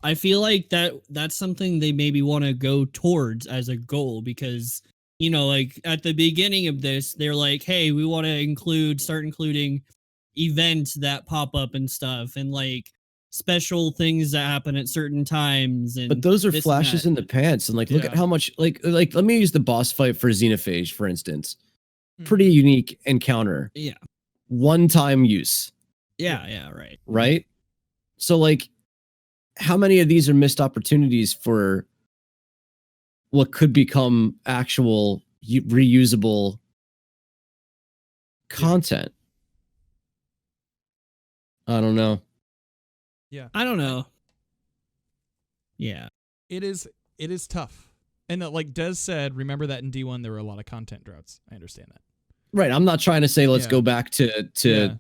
I feel like that's something they maybe want to go towards as a goal, because, you know, like at the beginning of this, they're like, hey, we want to start including events that pop up and stuff, and like special things that happen at certain times. And
but those are flashes in the pants. And like, look at how much, like, let me use the boss fight for Xenophage, for instance. Pretty unique encounter.
Yeah.
One-time use.
Yeah, right.
Right? So like, how many of these are missed opportunities for what could become actual reusable content? I don't know.
Yeah.
I don't know. Yeah.
It is tough. And like Des said, remember that in D1 there were a lot of content droughts. I understand that.
Right. I'm not trying to say let's go back to the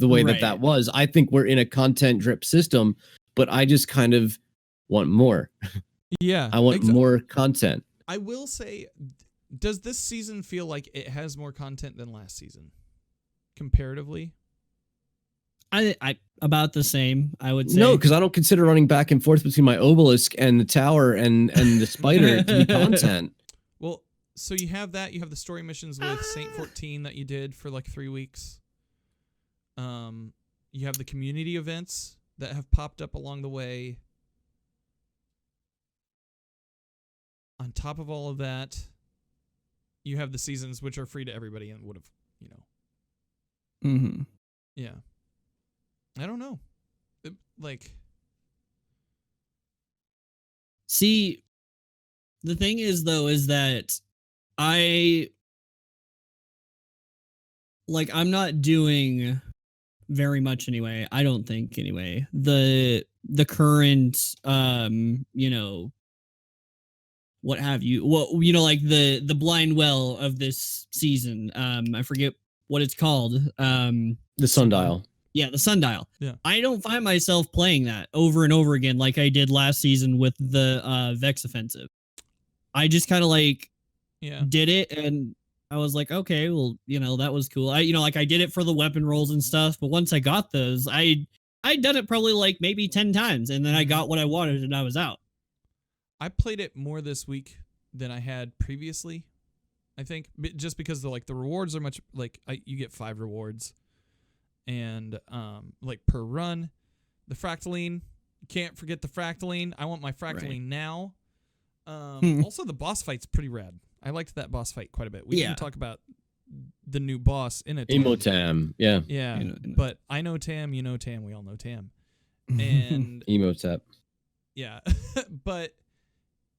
way that was. I think we're in a content drip system, but I just kind of want more.
Yeah.
I want more content.
I will say, does this season feel like it has more content than last season? Comparatively?
I about the same, I would say.
No, because I don't consider running back and forth between my obelisk and the tower and the spider to be content.
Well, so you have that. You have the story missions with Saint 14 that you did for like 3 weeks. You have the community events that have popped up along the way. On top of all of that, you have the seasons, which are free to everybody and would have, you know.
Mm-hmm.
Yeah. I don't know.
See, the thing is, though, is that I'm not doing very much anyway. I don't think anyway. The current, you know, what have you? Well, you know, like the blind well of this season. I forget what it's called.
The sundial.
Yeah, the sundial.
Yeah.
I don't find myself playing that over and over again like I did last season with the Vex offensive. I just kind of like did it, and I was like, okay, well, you know, that was cool. I did it for the weapon rolls and stuff, but once I got those, I'd done it probably like maybe 10 times, and then I got what I wanted and I was out.
I played it more this week than I had previously, I think, just because the rewards are much you get 5 rewards. And like per run, the fractaline, you can't forget the fractaline. I want my fractaline now. Also, the boss fight's pretty rad. I liked that boss fight quite a bit. We didn't talk about the new boss in it.
Emotam, yeah.
But I know Tam, you know Tam, we all know Tam, and
Emotep.
Yeah, but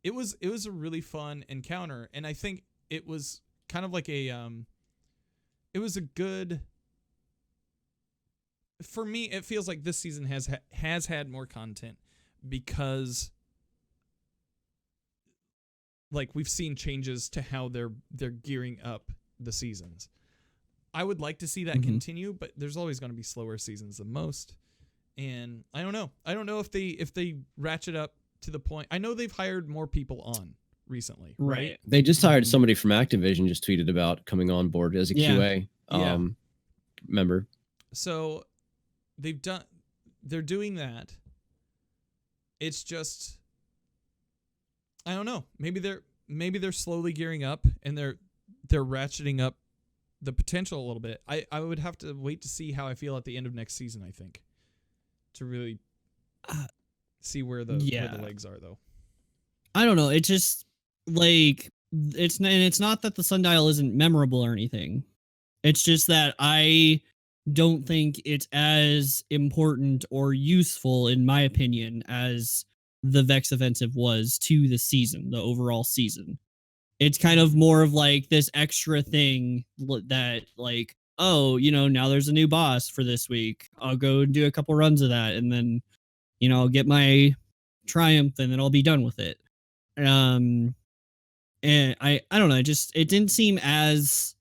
it was a really fun encounter, and I think it was kind of like it was a good. For me, it feels like this season has had more content because, like, we've seen changes to how they're gearing up the seasons. I would like to see that continue, but there's always going to be slower seasons than most. And I don't know. I don't know if they ratchet up to the point. I know they've hired more people on recently, right?
They just hired somebody from Activision. Just tweeted about coming on board as a QA member. So. They're doing that. It's just, I don't know. Maybe they're slowly gearing up and they're ratcheting up the potential a little bit. I would have to wait to see how I feel at the end of next season, I think, to really see where the legs are, though.
I don't know. It's just like it's not that the sundial isn't memorable or anything. It's just that I don't think it's as important or useful, in my opinion, as the Vex offensive was to the season, the overall season. it's kind of more of like this extra thing that like, oh, now there's a new boss for this week. I'll go and do a couple runs of that, and then I'll get my triumph, and then I'll be done with it. And I don't know, it didn't seem as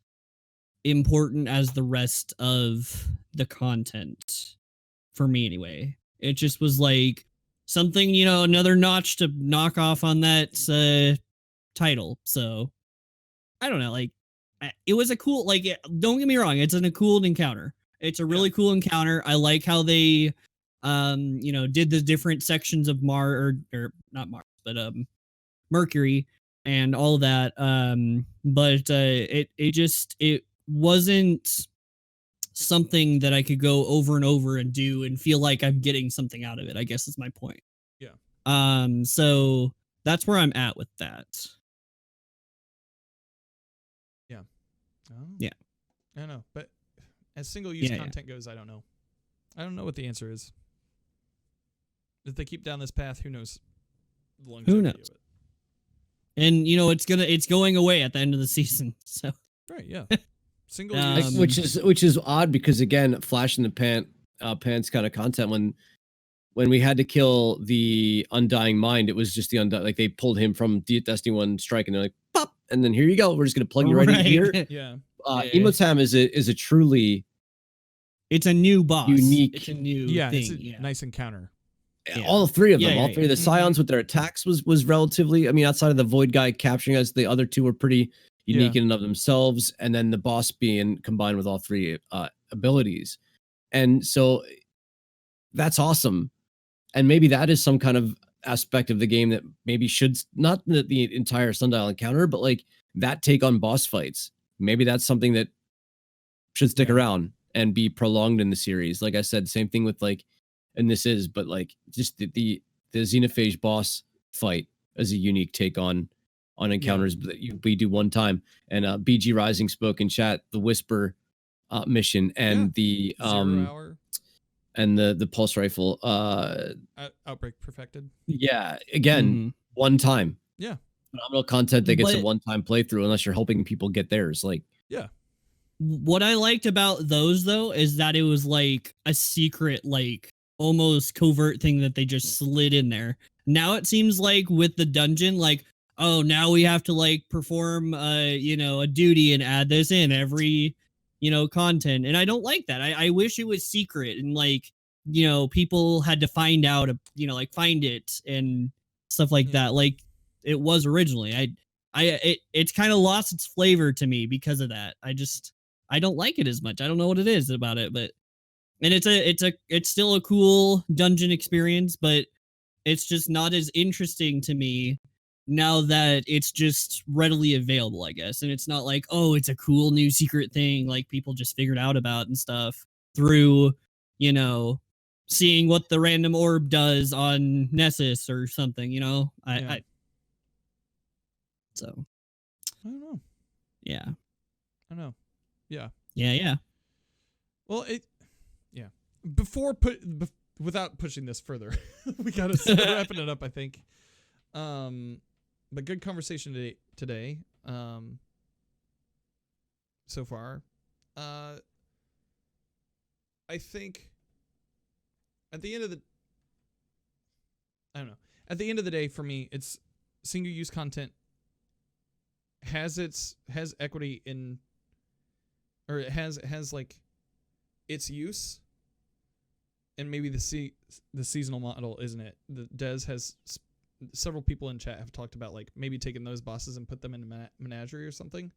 important as the rest of the content for me anyway. It just was like something, another notch to knock off on that title. So I don't know, like it was a cool, like, don't get me wrong, it's a cool encounter. It's a really cool encounter. I like how they did the different sections of Mars, or not Mars, but Mercury and all that. But it wasn't something that I could go over and over and do and feel like I'm getting something out of it, I guess is my point.
Yeah.
So that's where I'm at with that.
Yeah. Oh.
Yeah.
I don't know, but as single-use content goes, I don't know. I don't know what the answer is. If they keep down this path, who knows the longevity of it.
And it's going away at the end of the season. So
right, yeah. Single use.
Which is odd because again, flash in the pants kind of content when we had to kill the Undying Mind, it was just the Undying, like they pulled him from Destiny 1 Strike and they're like, pop, and then here you go. We're just gonna plug you right in here.
Yeah.
Emotam is a truly,
it's a new boss.
Unique.
It's a new
thing.
It's
a nice encounter.
Yeah. All three of them, all three of the Scions with their attacks was relatively, I mean, outside of the Void guy capturing us, the other two were pretty unique in and of themselves, and then the boss being combined with all three abilities. And so that's awesome. And maybe that is some kind of aspect of the game that maybe should, not the entire Sundial encounter, but like that take on boss fights. Maybe that's something that should stick around and be prolonged in the series. Like I said, same thing with like, and this is, but like just the Xenophage boss fight as a unique take on encounters that we do one time. And BG Rising spoke in chat, the Whisper mission and the
0 hour
and the pulse rifle
Outbreak Perfected.
Yeah, again, one time.
Yeah.
Phenomenal content that gets a one-time playthrough unless you're hoping people get theirs. Like,
yeah.
What I liked about those though is that it was like a secret, like almost covert thing that they just slid in there. Now it seems like with the dungeon, like, oh, now we have to like perform a duty and add this in every content, and I don't like that. I wish it was secret and like people had to find out like find it and stuff like that, like it was originally. It's kind of lost its flavor to me because of that. I don't like it as much. I don't know what it is about it, but and it's still a cool dungeon experience, but it's just not as interesting to me now that it's just readily available, I guess. And it's not like, oh, it's a cool new secret thing like people just figured out about and stuff through, seeing what the random orb does on Nessus or something, So
I don't know.
Yeah.
I don't know. Yeah.
Yeah.
Well, without pushing this further, we gotta start wrapping it up, I think. But good conversation today. So far, I think at the end of the day, for me, it's single-use content has equity in, or it has like its use, and maybe the seasonal model isn't it. The Des has several people in chat have talked about like maybe taking those bosses and put them in a menagerie or something.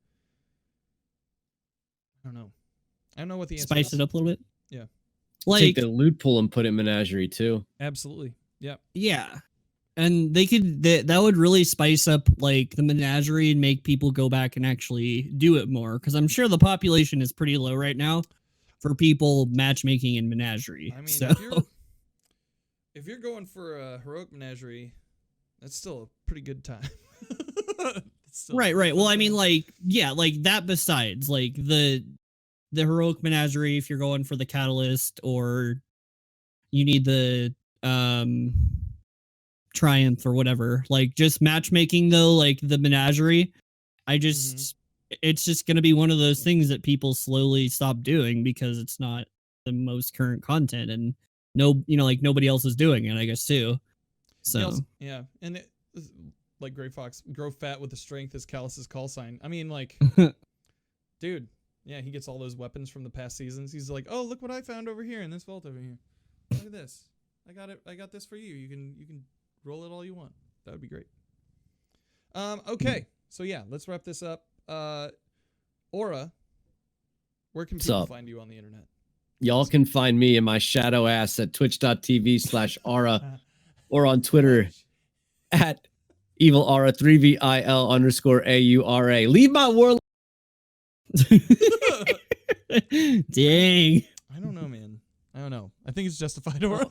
I don't know what the answer
Spice
is.
it up a little bit.
Yeah.
Like
take the loot pool and put it in menagerie too.
Absolutely. Yeah.
Yeah. And they could that would really spice up like the menagerie and make people go back and actually do it more, because I'm sure the population is pretty low right now for people matchmaking in menagerie.
I mean,
so
if you're going for a heroic menagerie, that's still a pretty good time.
Right. Well, I mean, like, yeah, like that besides like the heroic menagerie, if you're going for the catalyst, or you need the triumph or whatever, like just matchmaking though, like the menagerie, I just it's just going to be one of those things that people slowly stop doing because it's not the most current content, and like nobody else is doing it, I guess too. So
yeah, and like Gray Fox, grow fat with the strength as Callus's call sign. I mean, like, dude, yeah, he gets all those weapons from the past seasons. He's like, oh, look what I found over here in this vault over here. Look at this. I got it. I got this for you. You can roll it all you want. That would be great. Okay, so yeah, let's wrap this up. Aura, where can people find you on the internet?
Y'all can find me and my shadow ass at twitch.tv/Aura or on Twitter at EvilAura 3VIL_AURA. Leave my world.
Dang.
I don't know, man. I don't know. I think it's justified, Aura.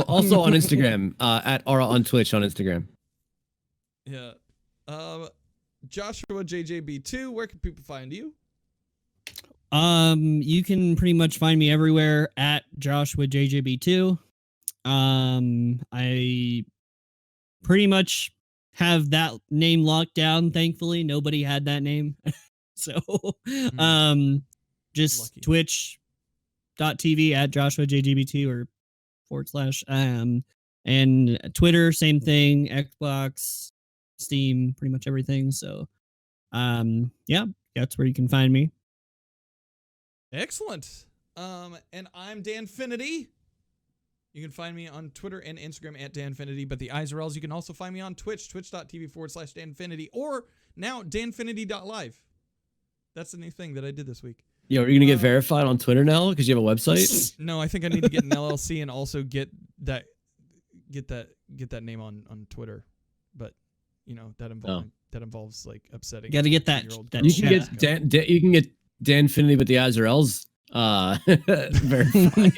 Also on Instagram, at Aura on Twitch on Instagram.
Yeah. Joshua JJB2, where can people find you?
You can pretty much find me everywhere at Joshua JJB2. I pretty much have that name locked down. Thankfully, nobody had that name. So, just
Lucky.
twitch.tv at Joshua JJB2 or /. And Twitter, same thing, Xbox, Steam, pretty much everything. So, yeah, that's where you can find me.
Excellent. And I'm Danfinity. You can find me on Twitter and Instagram at Danfinity, but the ISRLs, you can also find me on Twitch, twitch.tv /Danfinity, or now danfinity.live. That's the new thing that I did this week.
Yo, are you gonna get verified on Twitter now because you have a website?
No, I think I need to get an LLC and also get that name on Twitter. But that involves like upsetting.
Got to get that.
You can get you can get Danfinity with the ISRLs. Verified.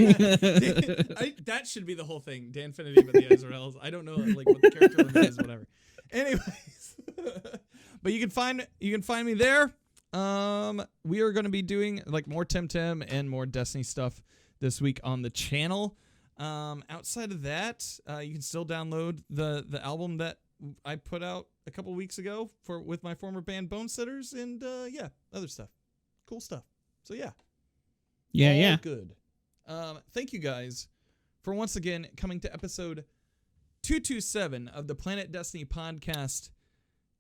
That should be the whole thing. Danfinity with the ISRLs. I don't know like what the character limit is, whatever. Anyways, but you can find me there. We are going to be doing like more Temtem and more Destiny stuff this week on the channel. Outside of that, you can still download the album that I put out a couple weeks ago with my former band Bone Sitters and other stuff. Cool stuff. So yeah.
Yeah.
Good. Thank you guys for once again coming to episode 227 of the Planet Destiny podcast.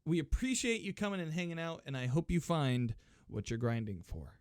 We appreciate you coming and hanging out, and I hope you find what you're grinding for.